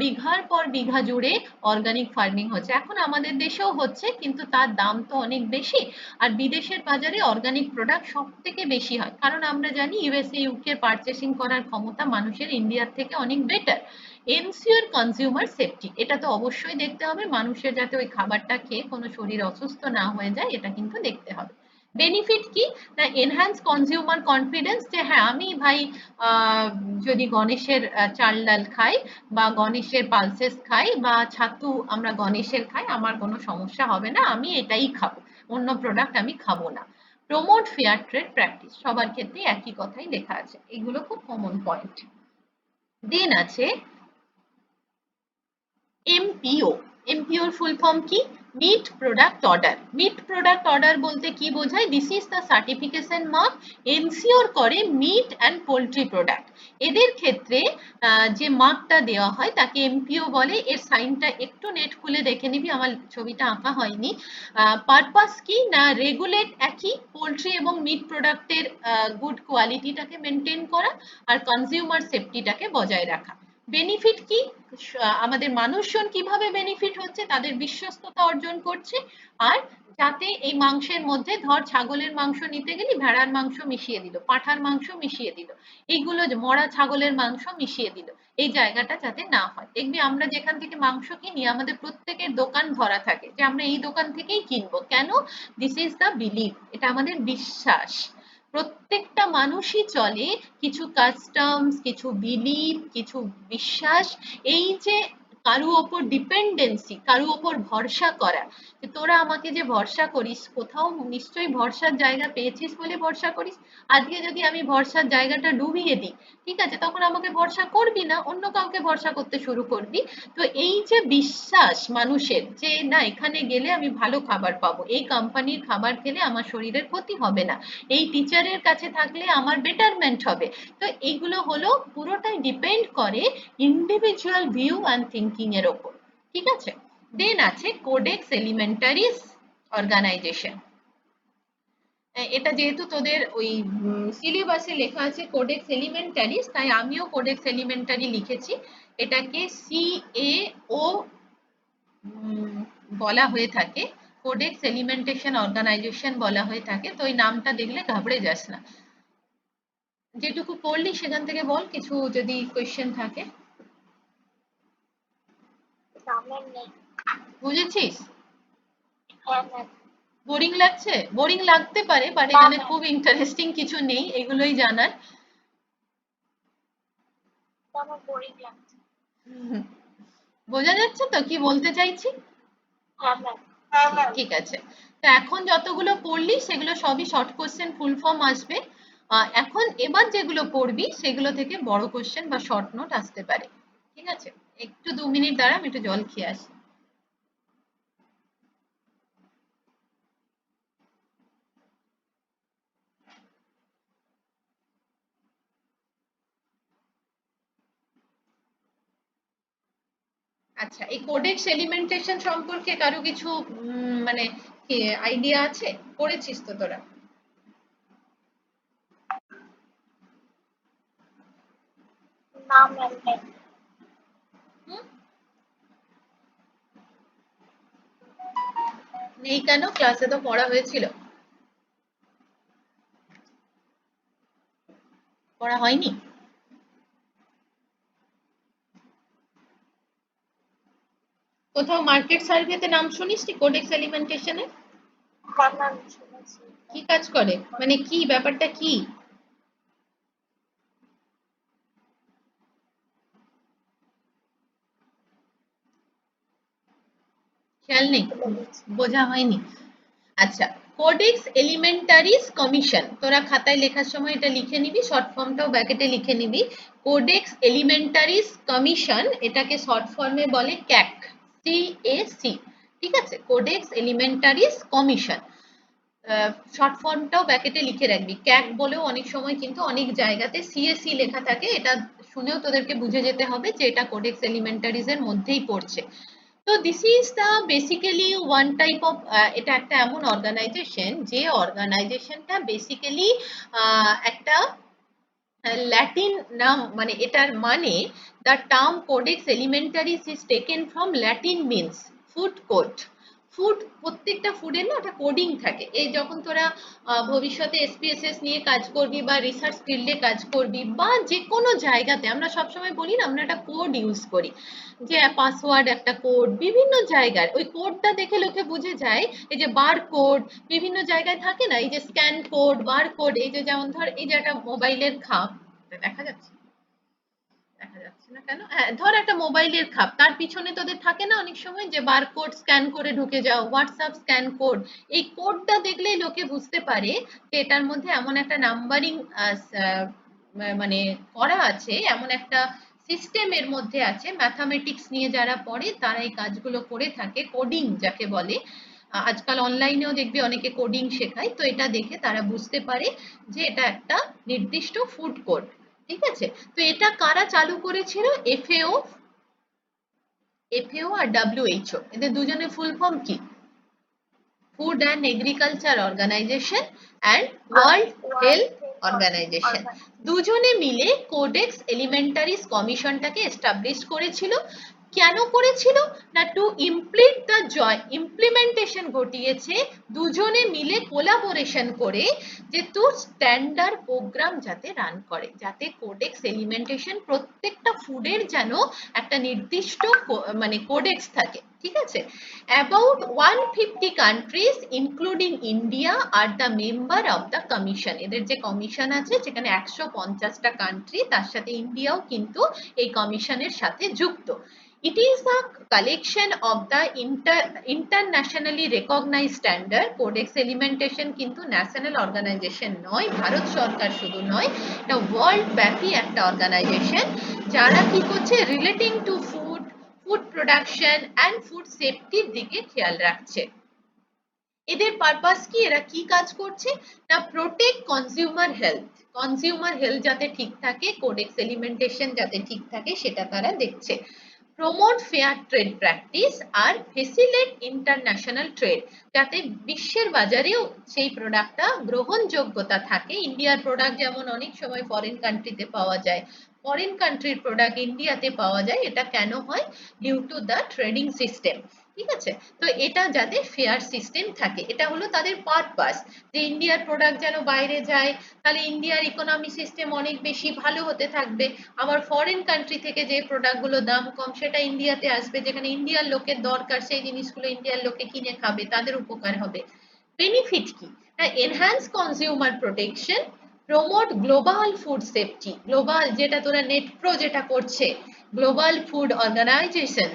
বিঘার পর বিঘা জুড়ে অর্গানিক ফার্মিং হচ্ছে, এখন আমাদের দেশেও হচ্ছে, কিন্তু তার দাম তো অনেক বেশি। আর বিদেশের বাজারে অর্গানিক প্রোডাক্ট সব থেকে বেশি হয়, কারণ আমরা জানি ইউএসএ ইউকে পারচেসিং করার ক্ষমতা মানুষের ইন্ডিয়ার থেকে অনেক বেটার। এনসিওর কনজিউমার সেফটি, এটা তো অবশ্যই দেখতে হবে মানুষের যাতে ওই খাবারটা খেয়ে কোনো শরীর অসুস্থ না হয়ে যায়, এটা কিন্তু দেখতে হবে। বেনিফিট কি? না এনহ্যান্স কনজিউমার কনফিডেন্স, যে হ্যাঁ আমি ভাই যদি গণেশের চাল ডাল খাই বা গণেশের পালসেস খাই বা ছাতু আমরা গণেশের খাই, আমার কোনো সমস্যা হবে না, আমি এটাই খাবো, অন্য প্রোডাক্ট আমি খাবো না। প্রমোট ফেয়ার ট্রেড প্র্যাকটিস, সবার ক্ষেত্রে একই কথাই লেখা আছে, এগুলো খুব কমন পয়েন্ট। দেন আছে এমপিও। এমপিওর ফুল ফর্ম কি? Meat product order. Meat product order বলতে কি বোঝায়? This is the certification mark ensure করে মিট অ্যান্ড পোলট্রি প্রোডাক্ট। এদের ক্ষেত্রে যে মার্কটা দেওয়া হয় তাকে এমপিও বলে। এর সাইনটা একটু নেট খুলে দেখে নিবি, আমার ছবিটা আঁকা হয়নি। পারপাস কি? না রেগুলেট একই পোলট্রি এবং মিট প্রোডাক্টের গুড কোয়ালিটিটাকে মেনটেন করা আর কনজিউমার সেফটিটাকে বজায় রাখা। বেনিফিট কি? আমাদের মানুষজন কিভাবে বেনিফিট হচ্ছে, তাদের বিশ্বস্ততা অর্জন করছে। আর যাতে এই মাংসের মধ্যে ধর ছাগলের মাংস নিতে গেলি ভেড়ার মাংস মিশিয়ে দিল, পাঁঠার মাংস মিশিয়ে দিল, এইগুলো মরা ছাগলের মাংস মিশিয়ে দিল, এই জায়গাটা যাতে না হয়। দেখবি আমরা যেখান থেকে মাংস কিনি আমাদের প্রত্যেকের দোকান ভরা থাকে যে আমরা এই দোকান থেকেই কিনবো। কেন? দিস ইজ দ্য বিলিভ, এটা আমাদের বিশ্বাস। প্রত্যেকটা মানুষই চলে কিছু কাস্টমস, কিছু বিলিভ, কিছু বিশ্বাস, এই যে কারু ওপর ডিপেন্ডেন্সি, কারু ওপর ভরসা করা, যে তোরা আমাকে যে ভরসা করিস, কোথাও নিশ্চয়ই ভরসার জায়গা পেয়েছিস বলে ভরসা করিস। আজকে যদি আমি ভরসার জায়গাটা ডুবিয়ে দিই, ঠিক আছে, তখন আমাকে ভরসা করবি না, অন্য কাউকে ভরসা করতে শুরু করবি। তো এই যে বিশ্বাস মানুষের, যে না এখানে গেলে আমি ভালো খাবার পাবো, এই কোম্পানির খাবার খেলে আমার শরীরের ক্ষতি হবে না, এই টিচারের কাছে থাকলে আমার বেটারমেন্ট হবে। তো এইগুলো হলো পুরোটাই ডিপেন্ড করে ইন্ডিভিজুয়াল ভিউ অ্যান্ড থিঙ্কিং এর ওপর। ঠিক আছে। দেন আছে কোডেক্স এলিমেন্টারিস অর্গানাইজেশন। এটা যেহেতু তোদের ওই সিলেবাসে লেখা আছে কোডেক্স এলিমেন্টারিস, তাই আমিও কোডেক্স এলিমেন্টারি লিখেছি। এটাকে CAO বলা হয়ে থাকে, কোডেক্স এলিমেন্টেশন অর্গানাইজেশন বলা হয়ে থাকে। তো এই নামটা দেখলে ঘাবড়ে যাস না, যেটুকু পড়লি সেখান থেকে বল কিছু যদি কোয়েশ্চেন থাকে। বুঝেছিস? বোরিং লাগছে? বোরিং লাগতে পারে, বাট এখানে খুব ইন্টারেস্টিং কিছু নেই, এগুলোই জানার। বোঝা যাচ্ছে তো কি বলতে চাইছি? ঠিক আছে। তো এখন যতগুলো পড়লি সেগুলো সবই শর্ট কোশ্চেন ফুল ফর্ম আসবে। এখন এবার যেগুলো পড়বি সেগুলো থেকে বড় কোশ্চেন বা শর্ট নোট আসতে পারে। ঠিক আছে, একটু 2 মিনিট দাঁড়া, আমি একটু জল খেয়ে আসি। আচ্ছা, এই কোডেক্স এলিমেন্টেশন সম্পর্কে কারো কিছু মানে আইডিয়া আছে? পড়েছিস তো তোরা? নেই কেন? ক্লাসে তো পড়া হয়েছিল। পড়া হয়নি? কোথাও মার্কেট সার্ভেতে নাম শুনিসনি কোডেক্স এলিমেন্টেশনে? কি কাজ করে, মানে কি ব্যাপারটা কি? খেয়াল নেই, বোঝা হয়নি। আচ্ছা, কোডেক্স এলিমেন্টারিস কমিশন, তোরা খাতায় লেখার সময় এটা লিখে নিবি, শর্ট ফর্মটাও ব্র্যাকেটে লিখে নিবি। কোডেক্স এলিমেন্টারিস কমিশন, এটাকে শর্ট ফর্মে বলে ক্যাক, CAC, ঠিক আছে, কোডেক্স এলিমেন্টারিস কমিশন। শর্ট ফর্মটাও ব্র্যাকেটে লিখে রাখবি, ক্যাক বলেও অনেক সময় কিন্তু অনেক জায়গাতে CAC লেখা থাকে, এটা শুনেও তোদেরকে বুঝে যেতে হবে যে এটা কোডেক্স এলিমেন্টারিজ এর মধ্যেই পড়ছে। তো this is the basically one type of, এটা একটা এমন অর্গানাইজেশন যে অর্গানাইজেশনটা বেসিক্যালি একটা ল্যাটিন নাম, মানে এটার মানে the term codex alimentarius is taken from Latin means food code. Food, প্রত্যেকটা ফুডের না একটা কোডিং থাকে। এই যখন তোরা ভবিষ্যতে SPSS নিয়ে কাজ করবি বা রিসার্চ ফিল্ডে কাজ করবি বা যে কোনো জায়গাতে, আমরা সবসময় বলি না আমরা একটা কোড ইউজ করি, যে পাসওয়ার্ড একটা কোড, বিভিন্ন জায়গার ওই কোডটা দেখে লোকে বুঝে যায়। এই যে বার কোড বিভিন্ন জায়গায় থাকে না, এই যে স্ক্যান কোড, বার কোড, এই যে যেমন ধর এই যে একটা মোবাইলের খাপ দেখা যাচ্ছে, দেখা যাচ্ছে না কেন, হ্যাঁ ধর একটা মোবাইলের খাপ, তার পিছনে তোদের থাকে না অনেক সময় যে বার কোড স্ক্যান করে ঢুকে যাও, হোয়াটসঅ্যাপ স্ক্যান কোড। এই কোডটা দেখলেই লোকে বুঝতে পারে যে এটার মধ্যে এমন একটা নাম্বারিং মানে করা আছে, এমন একটা সিস্টেমের মধ্যে আছে, ম্যাথামেটিক্স নিয়ে যারা পড়ে তারা এই কাজগুলো করে থাকে, কোডিং যাকে বলে। আজকাল অনলাইনেও দেখবি অনেকে কোডিং শেখায়, তো এটা দেখে তারা বুঝতে পারে যে এটা একটা নির্দিষ্ট ফুড কোড, ঠিক আছে। তো এটা কারা চালু করেছিল? FAO, আর WHO, এদের দুজনের ফুল ফর্ম কি? Food and agriculture organisation and world health organisation, দুজনে মিলে কোডেক্স এলিমেন্টারিস কমিশনটাকে এস্টাবলিশ করেছিল। কেন করেছিল না, টু ইমপ্লিমেন্টেশন ঘটিয়েছে দুজনে মিলে কোলাবোরেশন করে, যে তোর স্ট্যান্ডার্ড প্রোগ্রাম যাতে রান করে, যাতে কোডেক্স এলিমেন্টেশন প্রত্যেকটা ফুডের যেন একটা নির্দিষ্ট মানে কোডেক্স থাকে, ঠিক আছে। About 150 countries including India are the member of the commission, এদের যে কমিশন আছে সেখানে 150টা কান্ট্রি, তার সাথে ইন্ডিয়াও কিন্তু এই কমিশনের সাথে যুক্ত। It is a collection of the internationally recognized standard. Codex Alimentation কিন্তু ন্যাশনাল অর্গানাইজেশন নয়, ভারত সরকার শুধু নয়, এটা ওয়ার্ল্ড ব্যাপী একটা অর্গানাইজেশন যারা কি করছে, relating to food, food production and food সেফটির দিকে খেয়াল রাখছে। এদের পারপাস কি, এরা কি কাজ করছে না, protect consumer health, consumer health যাতে ঠিক থাকে, কোডেক্স এলিমেন্টেশন যাতে ঠিক থাকে সেটা তারা দেখছে। প্রমোট ফেয়ার ট্রেড প্র্যাকটিস আর ফেসিলেট ইন্টারন্যাশনাল ট্রেড, যাতে বিশ্বের বাজারেও সেই প্রোডাক্টটা গ্রহণযোগ্যতা থাকে। ইন্ডিয়ার প্রোডাক্ট যেমন অনেক সময় ফরেন কান্ট্রিতে পাওয়া যায়, ফরেন কান্ট্রির প্রোডাক্ট ইন্ডিয়াতে পাওয়া যায়, এটা কেন হয়, due to the trading system, ঠিক আছে। তো এটা যাতে ফেয়ার সিস্টেম থাকে, এটা হলো তাদের পারপাস, যে ইন্ডিয়ার প্রোডাক্ট যেন বাইরে যায়, তাহলে ইন্ডিয়ার ইকোনমি সিস্টেম অনেক বেশি ভালো হতে থাকবে, আবার ফরেন কান্ট্রি থেকে যে প্রোডাক্টগুলো দাম কম সেটা ইন্ডিয়াতে আসবে, যেখানে ইন্ডিয়ার লোকের দরকার সেই জিনিসগুলো ইন্ডিয়ার লোকে কিনে খাবে, তাদের উপকার হবে। বেনিফিট কি, enhance consumer protection, promote global food safety, global যেটা তোরা নেটপ্রো যেটা করছে, গ্লোবাল ফুড অর্গানাইজেশন,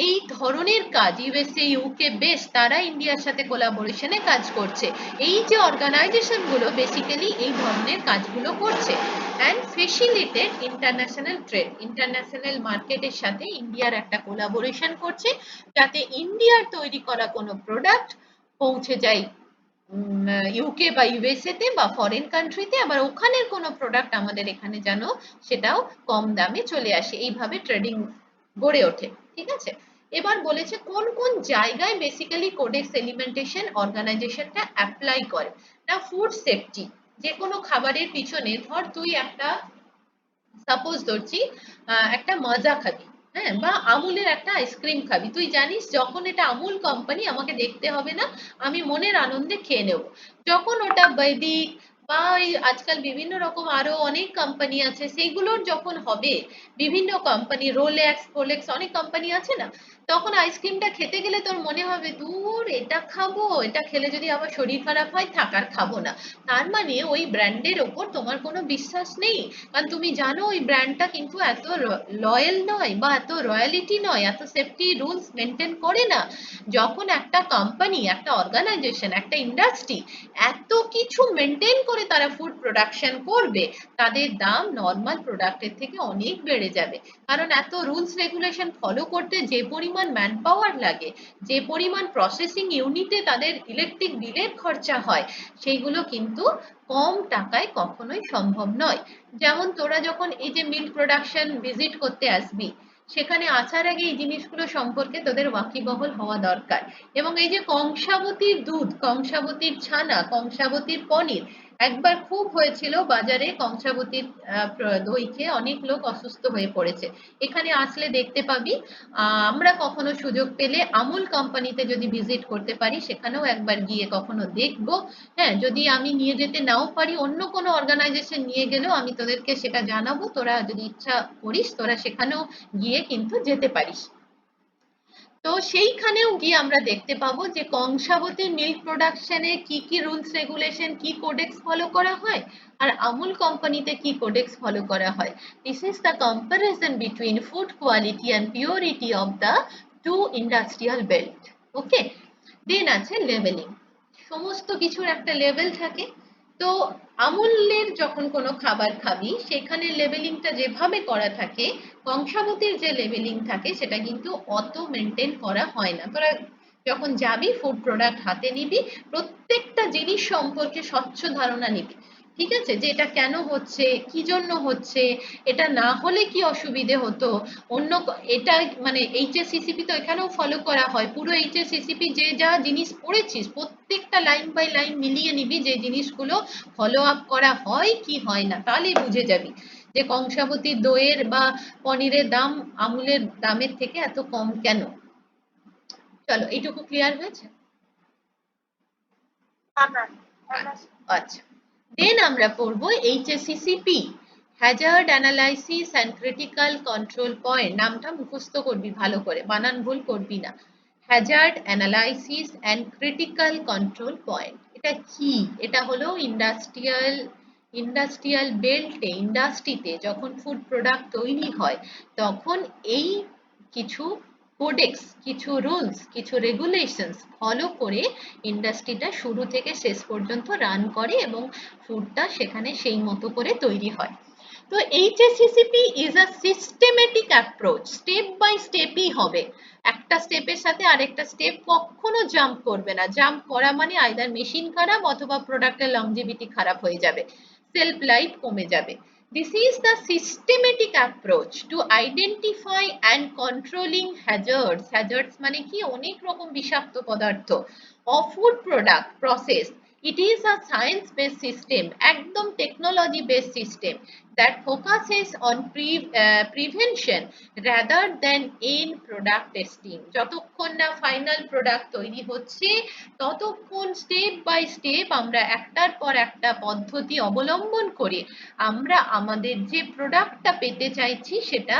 এই ধরনের কাজ USA UK বেশ তারা ইন্ডিয়ার সাথে কোলাবোরেশনে কাজ করছে, এই যে অর্গানাইজেশন গুলো বেসিক্যালি এই ধরনের কাজগুলো করছে। And facilitate international trade, international মার্কেটের সাথে ইন্ডিয়ার একটা কোলাবোরেশন করছে, যাতে ইন্ডিয়ার তৈরি করা কোনো প্রোডাক্ট পৌঁছে যায় UK বা USA তে বা ফরেন কান্ট্রিতে, আবার ওখানের কোনো প্রোডাক্ট আমাদের এখানে যেন সেটাও কম দামে চলে আসে, এইভাবে ট্রেডিং গড়ে ওঠে, ঠিক আছে। এবার বলেছে কোন কোন জায়গায় বেসিক্যালি কোডেক্স এলিমেন্টেশন অর্গানাইজেশনটা অ্যাপ্লাই করে না, ফুড সেফটি, যে কোনো খাবারের পিছনে ধর তুই একটা, সাপোজ ধরছি একটা মাজা খাবি, হ্যাঁ, বা আমুলের একটা আইসক্রিম খাবি, তুই জানিস যখন এটা আমুল কোম্পানি আমাকে দেখতে হবে না, আমি মনের আনন্দে খেয়ে নেব। যখন ওটা বৈদিক বা আজকাল বিভিন্ন রকম আরো অনেক কোম্পানি আছে সেইগুলোর যখন হবে, বিভিন্ন কোম্পানি রোলেক্স ফোলেক্স অনেক কোম্পানি আছে না, তখন আইসক্রিমটা খেতে গেলে তোর মনে হবে দূর এটা খাবো, এটা খেলে যদি আবার শরীর খারাপ হয় থাক আর খাবো না। তার মানে ওই ব্র্যান্ডের ওপর তোমার কোনো বিশ্বাস নেই, কারণ তুমি জানো ওই ব্র্যান্ডটা কিন্তু এত লয়াল নয় বা এত রয়্যালিটি নয়, এত সেফটি রুলস মেনটেন করে না। যখন একটা কোম্পানি, একটা অর্গানাইজেশন, একটা ইন্ডাস্ট্রি এত কিছু মেনটেন করে তারা ফুড প্রোডাকশন করবে, তাদের দাম নর্মাল প্রোডাক্টের থেকে অনেক বেড়ে যাবে। কারণ এত রুলস রেগুলেশন ফলো করতে যে পরিমাণ ম্যান পাওয়ার লাগে, যে পরিমাণ প্রসেসিং ইউনিটে তাদের ইলেকট্রিক বিলের খরচা হয়, সেইগুলো কিন্তু কম টাকায় কখনোই সম্ভব নয়। যেমন তোরা যখন এই যে মিল্ক প্রোডাকশন ভিজিট করতে আসবি, সেখানে আসার আগে এই জিনিসগুলো সম্পর্কে তোদের ওয়াকিবহল হওয়া দরকার। এবং এই যে কংসাবতীর দুধ, কংসাবতীর ছানা, কংসাবতীর পনির, একবার খুব হয়েছিল বাজারে কংসাবতীর দই খেয়ে অনেক লোক অসুস্থ হয়ে পড়েছে। এখানে আসলে দেখতে পাবি। আমরা কখনো সুযোগ পেলে আমুল কোম্পানিতে যদি ভিজিট করতে পারি, সেখানেও একবার গিয়ে কখনো দেখবো। হ্যাঁ, যদি আমি নিয়ে যেতে নাও পারি, অন্য কোনো অর্গানাইজেশন নিয়ে গেলেও আমি তোদেরকে সেটা জানাবো, তোরা যদি ইচ্ছা করিস তোরা সেখানেও গিয়ে কিন্তু যেতে পারিস। তো সেইখানেও গিয়ে আমরা দেখতে পাবো যে কংসাবতীর মিল্ক প্রোডাকশনে কি কি রুলস রেগুলেশন, কি কোডেক্স ফলো করা হয়, আর আমুল কোম্পানিতে কি কোডেক্স ফলো করা হয়। This is the comparison between food quality and purity of the two industrial belt. Okay, then আছে লেভেলিং। সমস্ত কিছুর একটা লেভেল থাকে। তো আমুলের যখন কোনো খাবার খাবি, সেখানে লেবেলিংটা যেভাবে করা থাকে, কংসাবতীর যে লেবেলিং থাকে সেটা কিন্তু অত মেনটেন করা হয় না। তোরা যখন যাবি ফুড প্রোডাক্ট হাতে নিবি, প্রত্যেকটা জিনিস সম্পর্কে স্বচ্ছ ধারণা নিবি। ঠিক আছে, যে এটা কেন হচ্ছে, কি জন্য হচ্ছে, এটা না হলে কি অসুবিধে হতো, অন্য এটা মানে এইচএসসিসিপি তো এখানেও ফলো করা হয়। পুরো এইচএসসিসিপি যে যা জিনিস পড়েছিস প্রত্যেকটা লাইন বাই লাইন মিলিয়ে নিবি, যে জিনিসগুলো ফলো আপ করা হয় কি হয় না, তাহলেই বুঝে যাবি যে কংসাবতী দইয়ের বা পনিরের দাম আমুলের দামের থেকে এত কম কেন। চলো, এইটুকু ক্লিয়ার হয়েছে? আচ্ছা, দেন আমরা পড়বো HSCCP, hazard analysis and critical control point. নামটা মুখস্থ করবি ভালো করে, বানান ভুল করবি না। Hazard analysis and critical control point, এটা কি? এটা হলো ইন্ডাস্ট্রিয়াল বেল্টে, ইন্ডাস্ট্রিতে যখন ফুড প্রোডাক্ট তৈরি হয়, তখন এই কিছু কোডেক্স, কিছু রুলস, কিছু রেগুলেশনস ফলো করে ইন্ডাস্ট্রিটা শুরু থেকে শেষ পর্যন্ত রান করে এবং ফুডটা সেখানে সেই মতো করে তৈরি হয়। তো HSCCP is a systematic approach, step by স্টেপই হবে। একটা স্টেপের সাথে আরেকটা স্টেপ কখনো জাম্প করবে না। জাম্প করা মানে আইদার মেশিন খারাপ অথবা প্রোডাক্টের লংজিভিটি খারাপ হয়ে যাবে, সেলফ লাইফ কমে যাবে। This is the systematic approach to identify and controlling hazards. Hazards মানে কি? অনেক রকম বিষাক্ত পদার্থ of food product process. It is a science-based system, একদম technology-based system that focuses on prevention rather than in product testing. যতক্ষণ না final product তৈরি হচ্ছে, ততক্ষণ স্টেপ বাই স্টেপ আমরা একটার পর একটা পদ্ধতি অবলম্বন করে আমরা আমাদের যে প্রোডাক্টটা পেতে চাইছি সেটা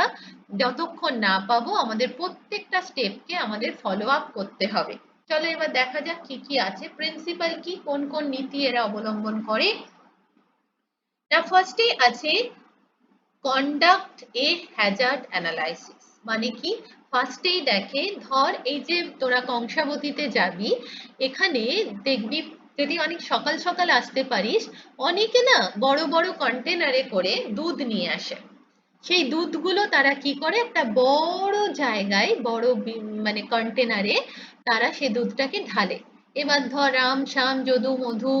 যতক্ষণ না পাবো, আমাদের প্রত্যেকটা স্টেপকে আমাদের ফলো আপ করতে হবে। চলো এবার দেখা যাক কি কি আছে, প্রিন্সিপাল কি, কোন কোন নীতি এরা অবলম্বন করে। না, ফার্স্টে আছে কন্ডাক্ট এ হ্যাজার্ড অ্যানালাইসিস। মানে কি? ফার্স্টেই দেখে, ধর এই যে তোরা কংসাবতীতে যাবি, এখানে দেখবি যদি অনেক সকাল সকাল আসতে পারিস, অনেকে না বড় বড় কন্টেনারে করে দুধ নিয়ে আসে। সেই দুধগুলো তারা কি করে, একটা বড় জায়গায়, বড় মানে কন্টেনারে তারা সেই দুধটাকে ঢালে। এবার ধর রাম শ্যাম যদু মধু,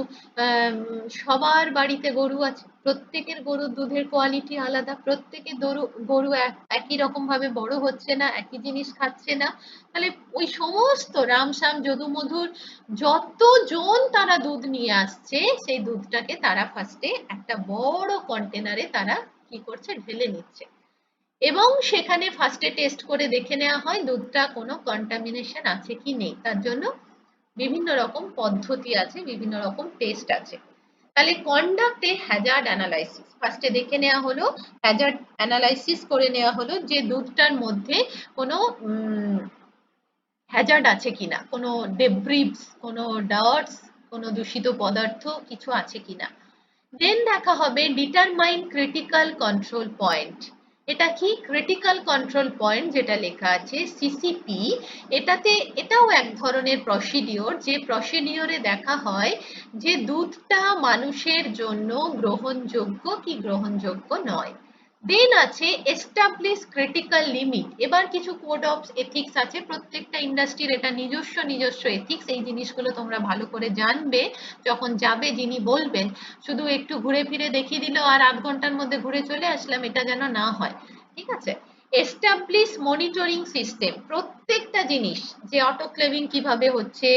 সবার বাড়িতে গরু আছে, প্রত্যেকের গরুর দুধের কোয়ালিটি আলাদা, প্রত্যেকের গরু একই রকম ভাবে বড় হচ্ছে না, একই জিনিস খাচ্ছে না। তাহলে ওই সমস্ত রাম শ্যাম যদু মধুর যতজন তারা দুধ নিয়ে আসছে, সেই দুধটাকে তারা ফার্স্টে একটা বড় কন্টেনারে তারা কি করছে, ঢেলে নিচ্ছে। এবং সেখানে ফার্স্টে টেস্ট করে দেখে নেওয়া হয় দুধটা কোনো কন্টামিনেশন আছে কি নেই। তার জন্য বিভিন্ন রকম পদ্ধতি আছে, বিভিন্ন রকম টেস্ট আছে। তাহলে কন্ডাক্ট এ হ্যাজার্ড অ্যানালাইসিস, ফার্স্টে দেখে নেওয়া হলো, হ্যাজার্ড অ্যানালাইসিস করে নেওয়া হলো যে দুধটার মধ্যে কোনো হ্যাজার্ড আছে কিনা, কোনো ডেব্রিস, কোনো ডার্টস, কোনো দূষিত পদার্থ কিছু আছে কিনা। দেন দেখা হবে ডিটারমাইন ক্রিটিক্যাল কন্ট্রোল পয়েন্ট। এটা কি ক্রিটিক্যাল কন্ট্রোল পয়েন্ট যেটা লেখা আছে সিসিপি, এটাও এক ধরনের প্রসিডিওর, যে প্রসিডিওরে দেখা হয় যে দুধটা মানুষের জন্য গ্রহণযোগ্য কি গ্রহণযোগ্য নয়। দেন আছে এস্টাবলিশ ক্রিটিক্যাল লিমিট। এবার কিছু কোড অফ এথিক্স আছে, প্রত্যেকটা ইন্ডাস্ট্রির এটা নিজস্ব এথিক্স। এই জিনিসগুলো তোমরা ভালো করে জানবে যখন যাবে, যিনি বলবেন শুধু একটু ঘুরে ফিরে দেখিয়ে দিল আর আধ ঘন্টার মধ্যে ঘুরে চলে আসলাম, এটা যেন না হয়। ঠিক আছে। এস্টাবলিশ মনিটরিং সিস্টেম, প্রত্যেকটা জিনিস, যে অটোক্লেভিং কিভাবে হচ্ছে,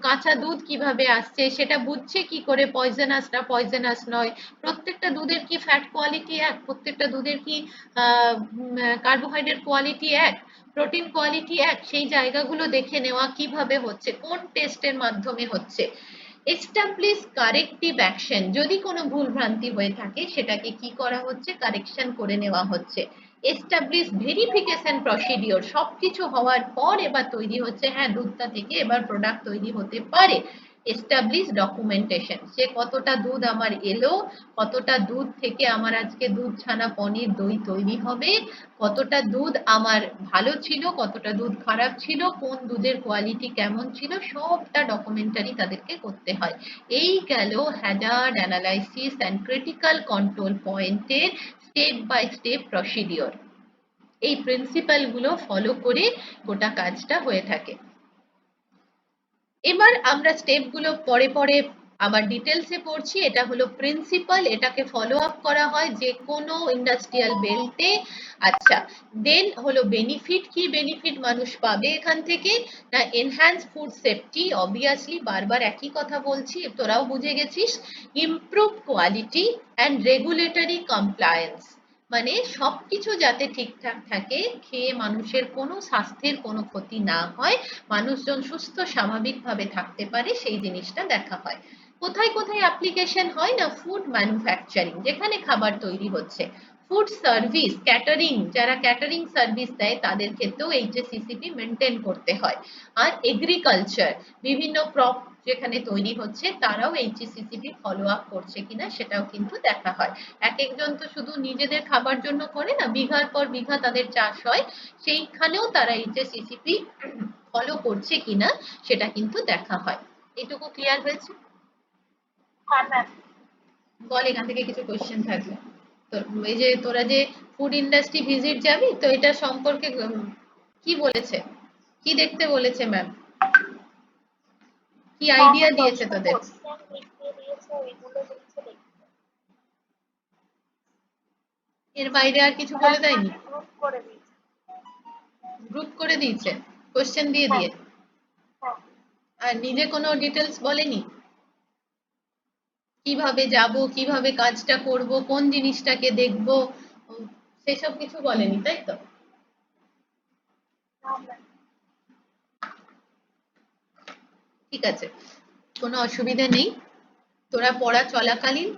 কাঁচা দুধ কিভাবে আসছে, সেটা বুঝছে কি করে পয়জনাস না পয়জনাস নয়, প্রত্যেকটা দুধের কি ফ্যাট কোয়ালিটি এক, প্রত্যেকটা দুধের কি কার্বোহাইড্রেট কোয়ালিটি এক, প্রোটিন কোয়ালিটি এক, সেই জায়গাগুলো দেখে নেওয়া কিভাবে হচ্ছে, কোন টেস্টের মাধ্যমে হচ্ছে। এস্টাবলিশ কারেক্টিভ অ্যাকশন, যদি কোনো ভুল ভ্রান্তি হয়ে থাকে সেটাকে কি করা হচ্ছে, কারেকশন করে নেওয়া হচ্ছে। এস্টাবলিশ ভেরিফিকেশন প্রসিডিওর, সবকিছু হওয়ার পর এবার তৈরি হচ্ছে, হ্যাঁ দুধটা থেকে এবার প্রোডাক্ট তৈরি হতে পারে। এস্টাবলিশ ডকুমেন্টেশন, সে কতটা দুধ আমার এলো, কতটা দুধ থেকে আমার আজকে দুধ ছানা পনির দই তৈরি হবে, কতটা দুধ আমার ভালো ছিল, কতটা দুধ খারাপ ছিল, কোন দুধের কোয়ালিটি কেমন ছিল, সবটা ডকুমেন্টারি তাদেরকে করতে হয়। এই গেল Hazard analysis and critical control পয়েন্টের স্টেপ বাই স্টেপ প্রসিডিওর। এই প্রিন্সিপাল গুলো ফলো করে গোটা কাজটা হয়ে থাকে। এবার আমরা স্টেপ গুলো পরে পরে আবার ডিটেলসে পড়ছি। এটা হলো প্রিন্সিপাল, এটাকে ফলো আপ করা হয় যে কোনো ইন্ডাস্ট্রিয়াল বেল্টে। আচ্ছা, দেন হলো বেনিফিট, কি বেনিফিট মানুষ পাবে এখান থেকে, না এনহ্যান্স ফুড সেফটি, অবভিয়াসলি বারবার একই কথা বলছি, তোরাও বুঝে গেছিস। Improve quality and regulatory compliance, মানে সবকিছু যাতে ঠিকঠাক থাকে, খেয়ে মানুষের কোনো স্বাস্থ্যের কোনো ক্ষতি না হয়, মানুষজন সুস্থ স্বাভাবিকভাবে থাকতে পারে, সেই জিনিসটা দেখা হয়। কোথায় কোথায় অ্যাপ্লিকেশন হয়, না ফুড ম্যানুফ্যাকচারিং, যেখানে খাবার তৈরি হচ্ছে, ফুড সার্ভিস, ক্যাটারিং, যারা ক্যাটারিং সার্ভিস দেয় তাদের ক্ষেত্রেও এইচএসিসিপি মেনটেন করতে হয়। আর এগ্রিকালচার, বিভিন্ন ক্রপ যেখানে তৈরি হচ্ছে তারাও এইচএসিসিপি ফলো আপ করছে কিনা সেটাও কিন্তু দেখা হয়। এক একজন তো শুধু নিজেদের খাবার জন্য করে না, বিঘার পর বিঘা তাদের চাষ হয়, সেইখানেও তারা এইচএসিসিপি ফলো করছে কিনা সেটা কিন্তু দেখা হয়। এটুকু ক্লিয়ার হয়েছে? হ্যাঁ ম্যাম। বল এখান থেকে কিছু কোশ্চেন থাকলে। তো এই যে তোরা যে ফুড ইন্ডাস্ট্রি ভিজিট যাবি, তো এটা সম্পর্কে কি বলেছে, কি দেখতে বলেছে ম্যাম, কি আইডিয়া দিয়েছে তোদের? কোশ্চেন লিখে দিয়েছে, ওইগুলো বলছে দেখতে। এর বাইরে আর কিছু বলে দেয়নি? গ্রুপ করে দিয়েছে। গ্রুপ করে দিয়েছে কোশ্চেন দিয়ে হ্যাঁ দিয়ে, হ্যাঁ। আর নিজে কোনো ডিটেলস বলেনি, কিভাবে যাব, কিভাবে কাজটা করব, কোন জিনিসটাকে দেখব, সেসব কিছু বলেনি, তাই তো? না ম্যাম। ঠিক আছে, কোনো অসুবিধা নেই। তোরা পড়া চলাকালীন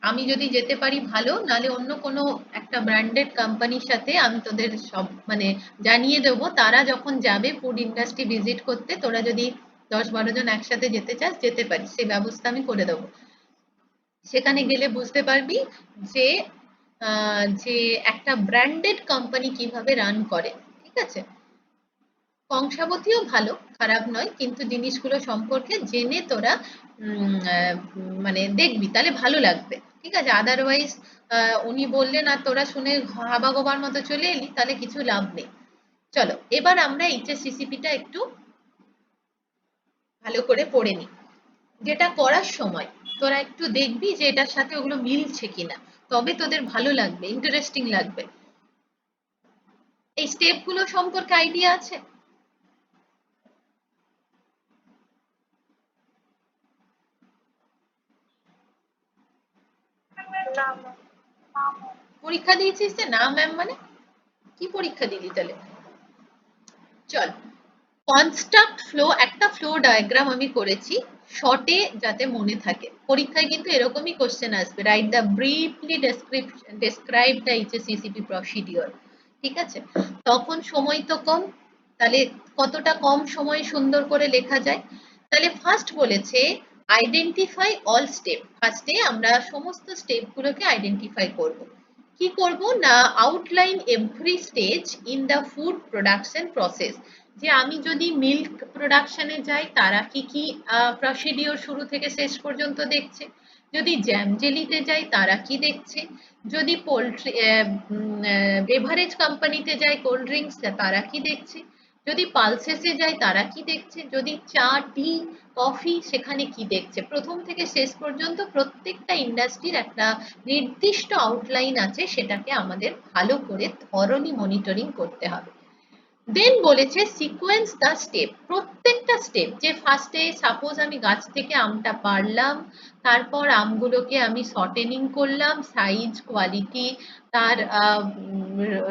আমি যদি যেতে পারি ভালো, নালে অন্য কোনো একটা ব্র্যান্ডেড কোম্পানির সাথে আমি তোদের সব মানে জানিয়ে দেবো, তারা যখন যাবে ফুড ইন্ডাস্ট্রি ভিজিট করতে, তোরা যদি 10-12 জন একসাথে যেতে চাস যেতে পারিস, সেই ব্যবস্থা আমি করে দেবো। সেখানে গেলে বুঝতে পারবি যে যে একটা ব্র্যান্ডেড কোম্পানি কিভাবে রান করে। ঠিক আছে, কংসাবতীও ভালো, খারাপ নয়, কিন্তু জিনিসগুলো সম্পর্কে জেনে তোরা মানে দেখবি, তাহলে ভালো লাগবে। ঠিক আছে, আদারওয়াইজ উনি বললেন আর তোরা শুনে হাবা গোবার মতো চলে এলি, তাহলে কিছু লাভ নেই। চলো এবার আমরা এইচএসসিসিপিটা একটু ভালো করে পড়ে নিই। যেটা করার সময় তোরা একটু দেখবি যে এটার সাথে ওগুলো মিলছে কিনা, তবে তোদের ভালো লাগবে, ইন্টারেস্টিং লাগবে। এই স্টেপ গুলো সম্পর্কে আইডিয়া আছে? না ম্যাম। পরীক্ষা দিয়েছিস যে না ম্যাম মানে কি পরীক্ষা দিলি তাহলে? চল, কনস্ট্রাক্ট ফ্লো, একটা ফ্লো ডায়াগ্রাম আমি করেছি শর্টে যাতে মনে থাকে, পরীক্ষায় কিন্তু এরকমই কোশ্চেন আসবে, write the briefly describe the HSCCP procedure. ঠিক আছে, তখন সময় তো কম, তাহলে কতটা কম সময়ে সুন্দর করে লেখা যায়। তাহলে ফার্স্ট বলেছে আইডেন্টিফাই অল স্টেপ। ফার্স্টে আমরা সমস্ত স্টেপগুলোকে আইডেন্টিফাই করব। কি করব না outline every stage in the food production process. যে আমি যদি মিল্ক প্রোডাকশনে যাই তারা কি কি প্রসিডিওর শুরু থেকে শেষ পর্যন্ত দেখছে, যদি জ্যাম জেলিতে যাই তারা কি দেখছে, যদি পোল্ট্রি বেভারেজ কোম্পানিতে যাই কোল্ড ড্রিঙ্কস তারা কি দেখছে, যদি পালসেসে যায় তারা কি দেখছে, যদি চা টি কফি সেখানে কি দেখছে, প্রথম থেকে শেষ পর্যন্ত প্রত্যেকটা ইন্ডাস্ট্রির একটা নির্দিষ্ট আউটলাইন আছে, সেটাকে আমাদের ভালো করে থরলি মনিটরিং করতে হবে। দেন বলেছে সিকোয়েন্স দ্য স্টেপ। প্রত্যেকটা স্টেপ, যে ফার্স্টে সাপোজ আমি গাছ থেকে আমটা পারলাম, তারপর আমগুলোকে আমি শর্টেনিং করলাম, সাইজ কোয়ালিটি তার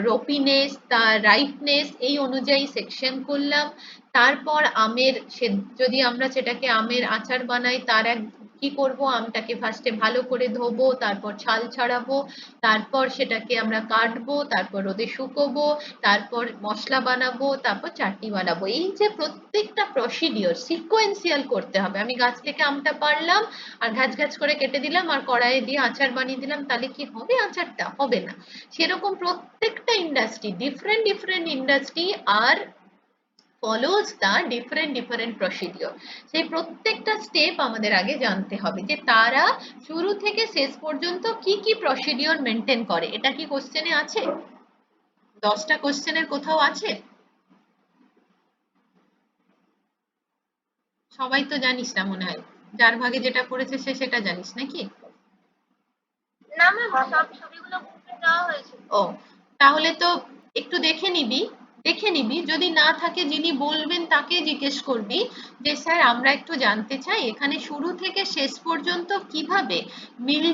রোপিনেস তার রাইপনেস এই অনুযায়ী সেকশন করলাম। তারপর আমের যদি আমরা সেটাকে আমের আচার বানাই তার এক কি করব, আমটাকে ফার্স্টে ভালো করে ধোবো, তারপর ছাল ছাড়াবো, তারপর সেটাকে আমরা কাটবো, তারপর রোদে শুকোবো, তারপর মশলা বানাবো, তারপর চাটনি বানাবো। এই যে প্রত্যেকটা প্রসিডিওর সিকোয়েন্সিয়াল করতে হবে। আমি গাছ থেকে আমটা পারলাম আর ঘাচ ঘাচ করে কেটে দিলাম আর কড়াইয়ে দিয়ে আচার বানিয়ে দিলাম, তাহলে কি হবে? আচারটা হবে না। সেরকম প্রত্যেকটা ইন্ডাস্ট্রি, ডিফারেন্ট ইন্ডাস্ট্রি আর follows the different procedure। সেই প্রত্যেকটা স্টেপ আমাদের আগে জানতে হবে যে তারা শুরু থেকে শেষ পর্যন্ত কি কি প্রসিডিওর মেনটেন করে। এটা কি কোশ্চেনে আছে? 10টা কোশ্চেনের কোথাও আছে? সবাই তো জানিস না মনে হয়, যার ভাগে যেটা পড়েছে সে সেটা জানিস নাকি? না ম্যাম, সব ছবিগুলো গ্রুপে দেওয়া হয়েছে। ও, তাহলে তো একটু দেখে নিবি যদি না থাকে যিনি বলবেন তাকে জিজ্ঞেস করবি যে স্যার আমরা একটু জানতে চাই এখানে শুরু থেকে শেষ পর্যন্ত কিভাবে মিল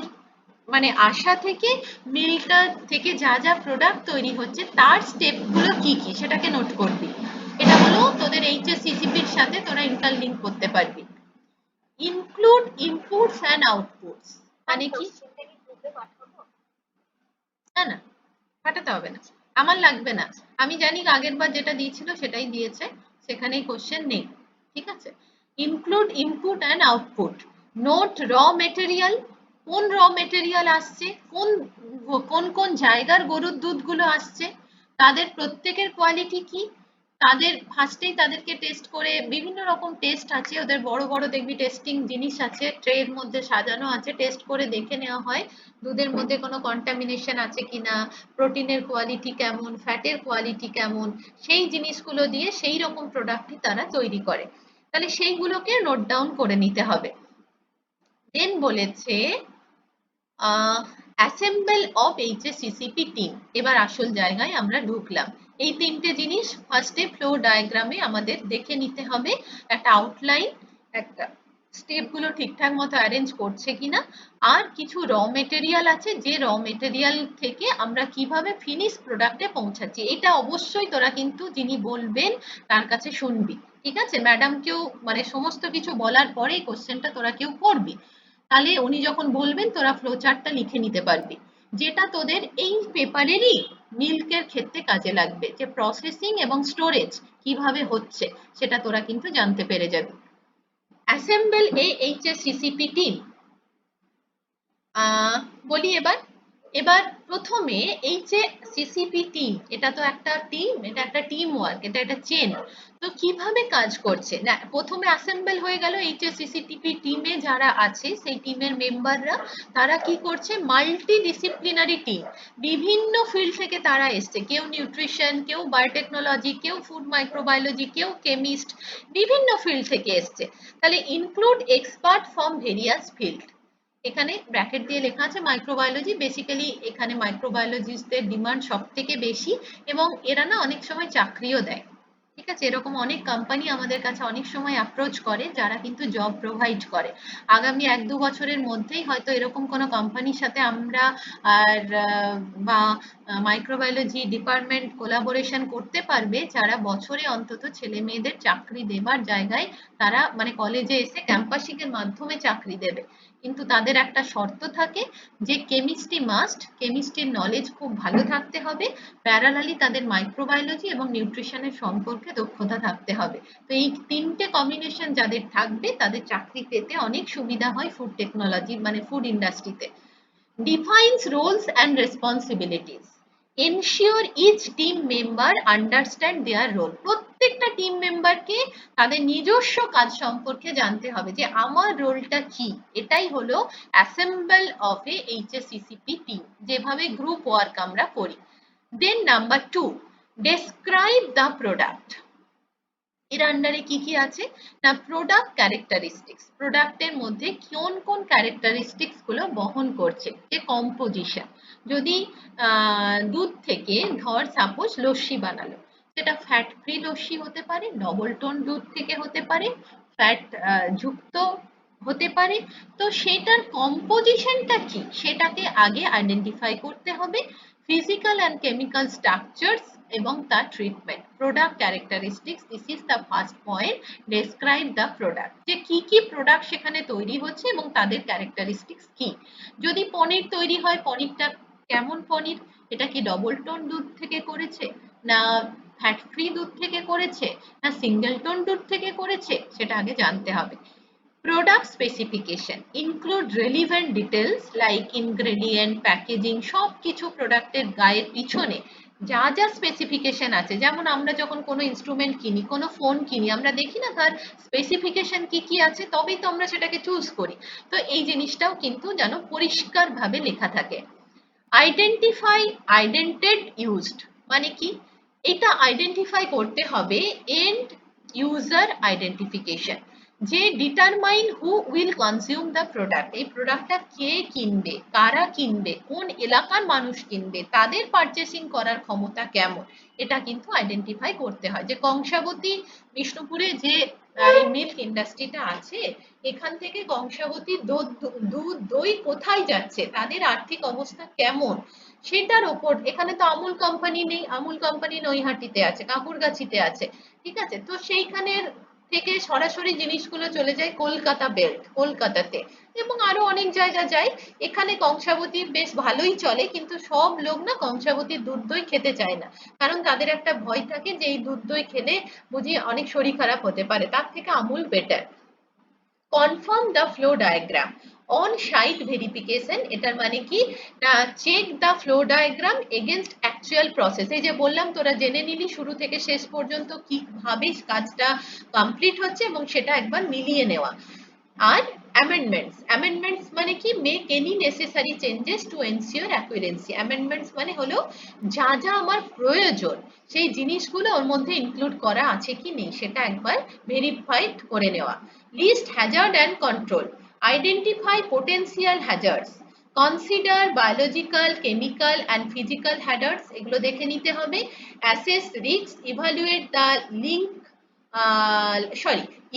মানে আশা থেকে মিলটা থেকে যা যা প্রোডাক্ট তৈরি হচ্ছে তার স্টেপগুলো কি কি সেটাকে নোট করবি। এটা হলো তোদের HACCP-র সাথে তোরা ইন্টারলিঙ্ক করতে পারবি। ইনক্লুড ইনপুটস অ্যান্ড আউটপুটস মানে কি? কোশ্চেনটা কি গ্রুপে পাঠাবো? না না, পাঠাতে হবে না, আমার লাগবে না। আমি জানি আগের বার যেটা দিয়েছিল সেটাই দিয়েছে, সেখানেই কোশ্চেন নেই। ঠিক আছে। Include input and output. Note র মেটেরিয়াল, কোন র মেটেরিয়াল আসছে, কোন কোন কোন জায়গার গরুর দুধগুলো আসছে, তাদের প্রত্যেকের কোয়ালিটি কি, তাদের ফার্স্টেই তাদেরকে টেস্ট করে, বিভিন্ন রকম টেস্ট আছে ওদের, বড় বড় দেখবি টেস্টিং জিনিস আছে ট্রের মধ্যে সাজানো আছে, টেস্ট করে দেখে নেওয়া হয় দুধের মধ্যে কোনো কন্টামিনেশন আছে কিনা, প্রোটিনের কোয়ালিটি কেমন, ফ্যাটের কোয়ালিটি কেমন, সেই জিনিসগুলো দিয়ে সেই রকম প্রোডাক্টই তারা তৈরি করে। তাহলে সেইগুলোকে নোট ডাউন করে নিতে হবে। দেন বলেছে অ্যাসেম্বল অফ HACCP টিম। এবার আসল জায়গায় আমরা ঢুকলাম। এই তিনটে জিনিস ফার্স্টে ফ্লো ডায়াগ্রামে আমাদের দেখে নিতে হবে, একটা আউটলাইন, একটা স্টেপগুলো ঠিকঠাক মতো অ্যারেঞ্জ করছে কিনা, আর কিছু র মেটেরিয়াল আছে যে র মেটেরিয়াল থেকে আমরা কিভাবে ফিনিশ প্রোডাক্টে পৌঁছাচ্ছি। এটা অবশ্যই তোরা কিন্তু যিনি বলবেন তার কাছে শুনবি। ঠিক আছে, ম্যাডামকেও মানে সমস্ত কিছু বলার পরেই কোশ্চেনটা তোরা কেউ করবি, তাহলে উনি যখন বলবেন তোরা ফ্লো চার্টটা লিখে নিতে পারবি, যেটা তোদের এই পেপারেরই মিল্কের ক্ষেত্রে কাজে লাগবে, যে প্রসেসিং এবং স্টোরেজ কিভাবে হচ্ছে সেটা তোরা কিন্তু জানতে পেরে যাবি। অ্যাসেম্বল এ HACCP টিম। বলি এবার, প্রথমে এই যে সিসিপি টিম, এটা তো একটা টিম, এটা একটা টিম ওয়ার্ক, এটা একটা চেন। তো কিভাবে কাজ করছে না, প্রথমে অ্যাসেম্বল হয়ে গেল HACCP টিমে যারা আছে সেই টিমের মেম্বাররা, তারা কি করছে মাল্টি ডিসিপ্লিনারি টিম, বিভিন্ন ফিল্ড থেকে তারা এসছে, কেউ নিউট্রিশন, কেউ বায়োটেকনোলজি, কেউ ফুড মাইক্রোবায়োলজি, কেউ কেমিস্ট, বিভিন্ন ফিল্ড থেকে এসছে। তাহলে include expert from various field. এখানে ব্র্যাকেট দিয়ে লেখা আছে মাইক্রোবায়োলজি, বেসিক্যালি এখানে মাইক্রোবায়োলজিস্টদের ডিমান্ড সব থেকে বেশি এবং এরা না অনেক সময় চাকরিও দেয়। ঠিক আছে, এরকম অনেক কোম্পানি আমাদের কাছে অনেক সময় অ্যাপ্রোচ করে যারা কিন্তু জব প্রোভাইড করে। আগামী 1-2 বছরের মধ্যেই হয়তো এরকম কোনো কোম্পানির সাথে আমরা আর বা মাইক্রোবায়োলজি ডিপার্টমেন্ট কোলাবোরেশন করতে পারবে, যারা বছরে অন্তত ছেলে মেয়েদের চাকরি দেবার জায়গায় তারা মানে কলেজে এসে ক্যাম্পাসিং এর মাধ্যমে চাকরি দেবে। কিন্তু তাদের একটা শর্ত থাকে যে কেমিস্ট্রি মাস্ট, কেমিস্ট্রির নলেজ খুব ভালো থাকতে হবে, প্যারালালি তাদের মাইক্রোবায়োলজি এবং নিউট্রিশনের সম্পর্কে মধ্যে দক্ষতা থাকতে হবে। তো এই তিনটে কম্বিনেশন যাদের থাকবে তাদের চাকরি পেতে অনেক সুবিধা হয় ফুড টেকনোলজি মানে ফুড ইন্ডাস্ট্রিতে। Defines roles and responsibilities. Ensure each team member understand their role. প্রত্যেকটা টিম মেম্বারকে তাদের নিজস্ব কাজ সম্পর্কে জানতে হবে যে আমার রোলটা কি। এটাই হলো অ্যাসেম্বল অফ এ এইচএসসিসিপি টিম, যেভাবে গ্রুপ ওয়ার্ক আমরা করি। দেন নাম্বার 2, ডেসক্রাইব দ্য প্রোডাক্ট। এর আন্ডারে কি কি আছে না, প্রোডাক্ট ক্যারেক্টারিস্টিক্স, প্রোডাক্টের মধ্যে কোন কোন ক্যারেক্টারিস্টিক্স গুলো বহন করছে, যে কম্পোজিশন। যদি দুধ থেকে ধর সাপোজ লস্যি বানালো, সেটা ফ্যাট ফ্রি লস্যি হতে পারে, ডবল টোন দুধ থেকে হতে পারে, ফ্যাট যুক্ত হতে পারে। তো সেটার কম্পোজিশনটা কি সেটাকে আগে আইডেন্টিফাই করতে হবে। ফিজিক্যাল অ্যান্ড কেমিক্যাল স্ট্রাকচারস এবং তার treatment, product characteristics, this is the first point. Describe the product, যে কি কি প্রোডাক্ট সেখানে তৈরি হচ্ছে এবং তাদের ক্যারেক্টারিস্টিক্স কি। যদি পনির তৈরি হয়, পনিরটা কেমন পনির, এটা কি ডবল টোন দুধ থেকে করেছে, না ফ্যাট ফ্রি দুধ থেকে করেছে, না সিঙ্গেল টোন দুধ থেকে করেছে, সেটা আগে জানতে হবে। Product specification include relevant details like ingredient, packaging, সব কিছু প্রোডাক্টের গায়ের পিছনে যা যা স্পেসিফিকেশন আছে, যেমন আমরা যখন কোনো ইনস্ট্রুমেন্ট কিনি, কোনো ফোন কিনি, আমরা দেখি না তার স্পেসিফিকেশন কি কি আছে, তবেই তো আমরা সেটাকে চুজ করি। তো এই জিনিসটাও কিন্তু যেন পরিষ্কারভাবে লেখা থাকে। আইডেন্টিফাই আইডেন্টেড ইউজড, মানে কি, এটা আইডেন্টিফাই করতে হবে এন্ড ইউজার আইডেন্টিফিকেশন, যে determine who will consume the product, এই প্রোডাক্টটা কে কিনবে, কারা কিনবে, কোন এলাকার মানুষ কিনবে, তাদের পারচেসিং করার ক্ষমতা কেমন, এটা কিন্তু আইডেন্টিফাই করতে হয়। যে কংসাবতী বিষ্ণুপুরে যে মিল্ক ইন্ডাস্ট্রিটা আছে, এখান থেকে কংসাবতীর দুধ দই কোথায় যাচ্ছে, তাদের আর্থিক অবস্থা কেমন, সেটার ওপর। এখানে তো আমুল কোম্পানি নেই, আমুল কোম্পানি নৈহাটিতে আছে, কাকুরগাছিতে আছে, ঠিক আছে। তো সেইখানের থেকে সরাসরি জিনিসগুলো চলে যায় কলকাতা বেল্ট, কলকাতাতে, এবং আরো অনেক জায়গা যায়। এখানে কংসাবতী বেশ ভালোই চলে, কিন্তু সব লোক না কংসাবতীর দুধ দই খেতে চায় না, কারণ তাদের একটা ভয় থাকে যে এই দুধ দই খেলে বুঝি অনেক শরীর খারাপ হতে পারে, তার থেকে Amul better. Confirm the flow diagram on site verification, এটার মানে কি না, check the flow diagram against actual process. এই যে বললাম তোরা জেনে নিলি শুরু থেকে শেষ পর্যন্ত কিভাবে কাজটা কমপ্লিট হচ্ছে এবং সেটা একবার মিলিয়ে নেওয়া। আর অ্যামেন্ডমেন্টস মানে কি, make any necessary changes to ensure অ্যাকুরেন্সি। Amendments মানে হলো যা যা আমার প্রয়োজন সেই জিনিসগুলো ওর মধ্যে ইনক্লুড করা আছে কি নেই সেটা একবার ভেরিফাইড করে নেওয়া। List hazard and control, identify potential hazards, consider biological, chemical and physical hazards, এগুলো দেখে নিতে হবে। Assess risk, evaluate the link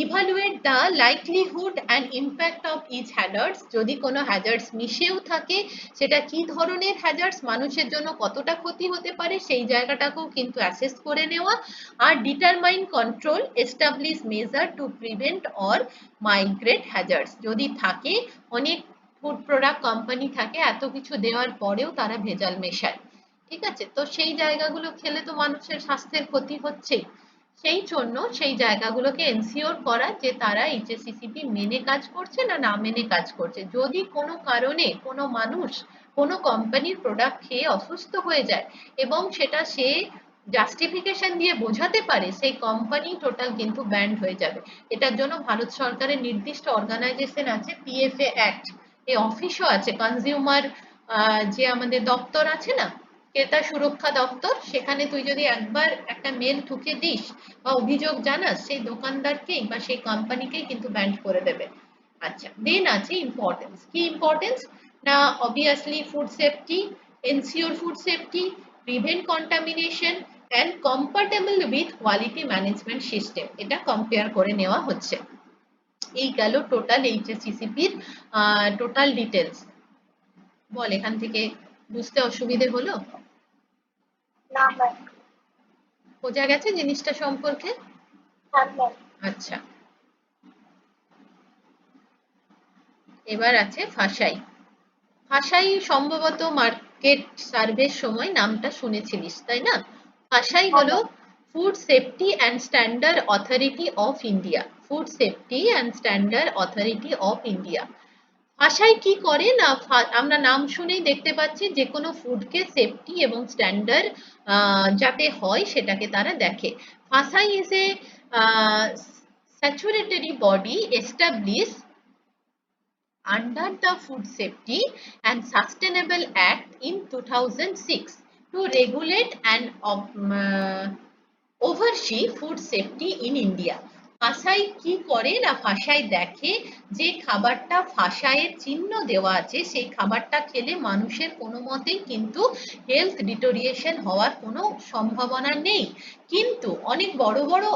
evaluate the likelihood and impact of each hazards, যদি কোনো hazards মিশেও থাকে সেটা কি ধরনের hazards, মানুষের জন্য কতটা ক্ষতি হতে পারে, সেই জায়গাটাকেও কিন্তু অ্যাসেস করে নেওয়া। আর determine control, establish measure to prevent or migrate hazards, যদি থাকে অনেক ফুড প্রোডাক্ট কোম্পানি থাকে এত কিছু দেওয়ার পরেও তারা ভেজাল মেশায়, ঠিক আছে। তো সেই জায়গাগুলো খেলে তো মানুষের স্বাস্থ্যের ক্ষতি হচ্ছেই, সেই জন্য সেই জায়গাগুলোকে এনসিওর করা যে তারা এইচএসসিসিপি মেনে কাজ করছে না না মেনে কাজ করছে। যদি কোনো কারণে কোনো মানুষ কোনো কোম্পানির প্রোডাক্ট খেয়ে অসুস্থ হয়ে যায় এবং সেটা সে জাস্টিফিকেশন দিয়ে বোঝাতে পারে, সেই কোম্পানি টোটাল কিন্তু ব্যান্ড হয়ে যাবে। এটার জন্য ভারত সরকারের নির্দিষ্ট অর্গানাইজেশন আছে, পিএফএ অ্যাক্ট, এই অফিসও আছে, কনজিউমার যে আমাদের দপ্তর আছে না, ক্রেতা সুরক্ষা দপ্তর, সেখানে তুই যদি একবার একটা মেল ঠুকে দিস বা অভিযোগ জানাস, সেই দোকানদারকেই বা সেই কোম্পানিকেই কিন্তু ব্যান্ড করে দেবে। আচ্ছা, দেন আছে ইম্পর্টেন্স। কি ইম্পর্টেন্স না, obviously food safety, ensure food safety, prevent contamination and compatible with quality management system, এটা কম্পেয়ার করে নেওয়া হচ্ছে। এই গেল টোটাল এইচএসসিসিপির টোটাল ডিটেলস। বল এখান থেকে বুঝতে অসুবিধে হলো? না ম্যাম। বোঝা গেছে জিনিসটা সম্পর্কে? হ্যাঁ ম্যাম। আচ্ছা, এবার আছে ফাসাই। ফাসাই সম্ভবত মার্কেট সার্ভের সময় নামটা শুনেছিলিস, তাই না? ফাসাই হলো food safety and standard authority of India, food safety and standard authority of India. ভাষায় কি করে না, আমরা নাম শুনেই দেখতে পাচ্ছি যে কোনো ফুডকে সেফটি এবং স্ট্যান্ডার্ড যাতে হয় সেটাকে তারা দেখে। ভাষাই is a statutory body establish under the Food Safety and Sustainable Act in 2006 to regulate and oversee food safety in India. ভাষাই কি করে না, ভাষায় দেখে যে খাবারটা ভাষায় চিহ্ন দেওয়া আছে সেই খাবারটা খেলে মানুষের কোনো মতেই কিন্তু হেলথ ডিটোরিয়েশন হওয়ার কোনো সম্ভাবনা নেই। কিন্তু অনেক বড় বড়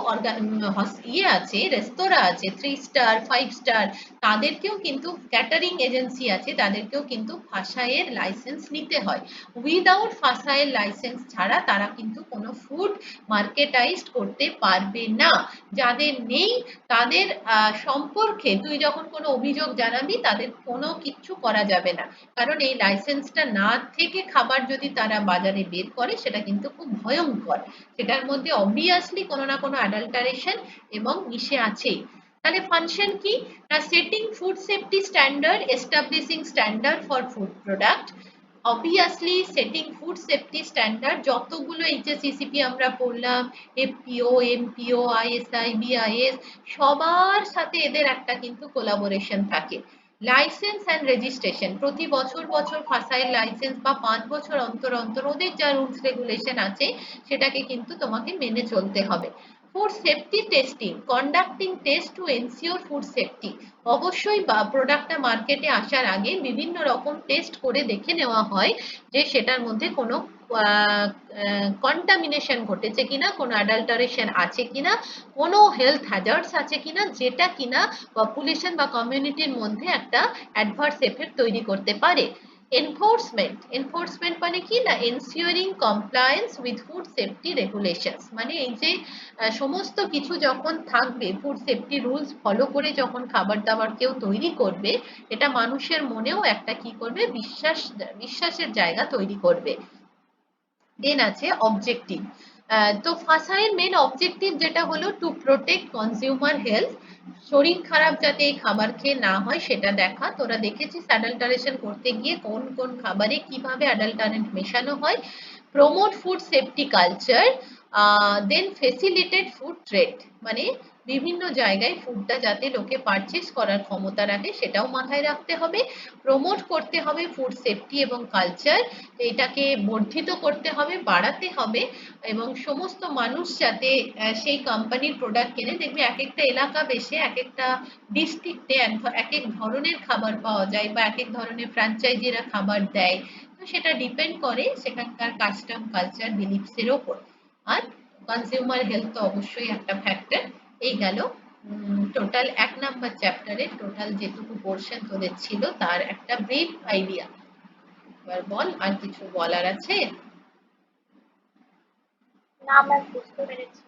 আছে, রেস্তোরাঁ আছে 3 স্টার 5 স্টার, তাদেরকেও কিন্তু ক্যাটারিং এজেন্সি আছে, তাদেরকেও কিন্তু ভাষায়ের লাইসেন্স নিতে হয়। উইদাউট ভাষায়ের লাইসেন্স ছাড়া তারা কিন্তু কোনো ফুড মার্কেটাইজড করতে পারবে না। যাদের নেই তাদের সম্পর্কে তুই যখন কোনো অভিযোগ জানাবি তাদের কোনো কিচ্ছু করা যাবে না, কারণ এই লাইসেন্সটা না থেকে খাবার যদি তারা বাজারে বের করে সেটা কিন্তু খুব ভয়ঙ্কর, সেটার মধ্যে অবভিয়াসলি কোনো না কোনো অ্যাডাল্টারেশন এবং মিশে আছেই। তাহলে ফাংশন কি না, setting food safety standard, establishing standard for food product, obviously setting food safety standard, যতগুলো এইচএসইসিপি আমরা পড়লাম, এফপিও এমপিও আইএসআই বিআইএস, সবার সাথে এদের একটা কিন্তু কোলাবোরেশন থাকে। লাইসেন্স অ্যান্ড রেজিস্ট্রেশন, প্রতি বছর বছর ভাষায় লাইসেন্স বা 5 বছর অন্তর অন্তর ওদের যা রুলস রেগুলেশন আছে সেটাকে কিন্তু তোমাকে মেনে চলতে হবে। Food safety testing, conducting test to ensure food safety, অবশ্যই বা প্রোডাক্টটা মার্কেটে আসার আগে বিভিন্ন রকম টেস্ট করে দেখে নেওয়া হয় যে সেটার মধ্যে কোনো কন্টামিনেশন ঘটেছে কিনা, কোনো অ্যাডাল্টারেশন আছে কিনা, কোনো হেলথ হ্যাজার্ডস আছে কিনা, যেটা কিনা পপুলেশন বা কমিউনিটির মধ্যে একটা অ্যাডভার্স এফেক্ট তৈরি করতে পারে। এনফোর্সমেন্ট, এনফোর্সমেন্ট মানে কি না, ensuring compliance with food safety regulations, মানে এই যে সমস্ত কিছু যখন থাকবে ফুড সেফটি রুলস ফলো করে যখন খাবার দাবার কেউ তৈরি করবে, এটা মানুষের মনেও একটা কি করবে, বিশ্বাসের জায়গা তৈরি করবে। দেন আছে অবজেক্টিভ, তো ফাসাইয়ের মেন অবজেক্টিভ যেটা হলো টু প্রোটেক্ট কনজিউমার হেলথ, শরীর খারাপ যাতে এই খাবার খেয়ে না হয় সেটা দেখা। তোরা দেখেছিস অ্যাডাল্টারেশন করতে গিয়ে কোন কোন খাবারে কিভাবে অ্যাডাল্টারেন্ট মেশানো হয়। প্রমোট ফুড সেফটি কালচার, দেন ফেসিলিটেড ফুড ট্রেড, মানে বিভিন্ন জায়গায় ফুডটা যাতে লোকে পারচেস করার ক্ষমতা রাখে সেটাও মাথায় রাখতে হবে। প্রমোট করতে হবে ফুড সেফটি এবং কালচার, এটাকে বর্ধিত করতে হবে, বাড়াতে হবে, এবং সমস্ত মানুষ যাতে সেই কোম্পানির প্রোডাক্ট কেনে। দেখবে এক একটা এলাকা বেশে এক একটা ডিস্ট্রিক্টে এক এক ধরনের খাবার পাওয়া যায় বা এক এক ধরনের ফ্র্যাঞ্চাইজিরা খাবার দেয়, তো সেটা ডিপেন্ড করে সেখানকার কাস্টম কালচার বিলিফসের ওপর। আর কনজিউমার হেলথ তো অবশ্যই একটা ফ্যাক্টর। এই গেল টোটাল 1 নাম্বার চ্যাপ্টারের টোটাল যেটুকু পোর্শন তোদের ছিল তার একটা ব্রিফ আইডিয়া। এবার বল, আর কিছু বলার আছে? না ম্যাম, বুঝতে পেরেছি।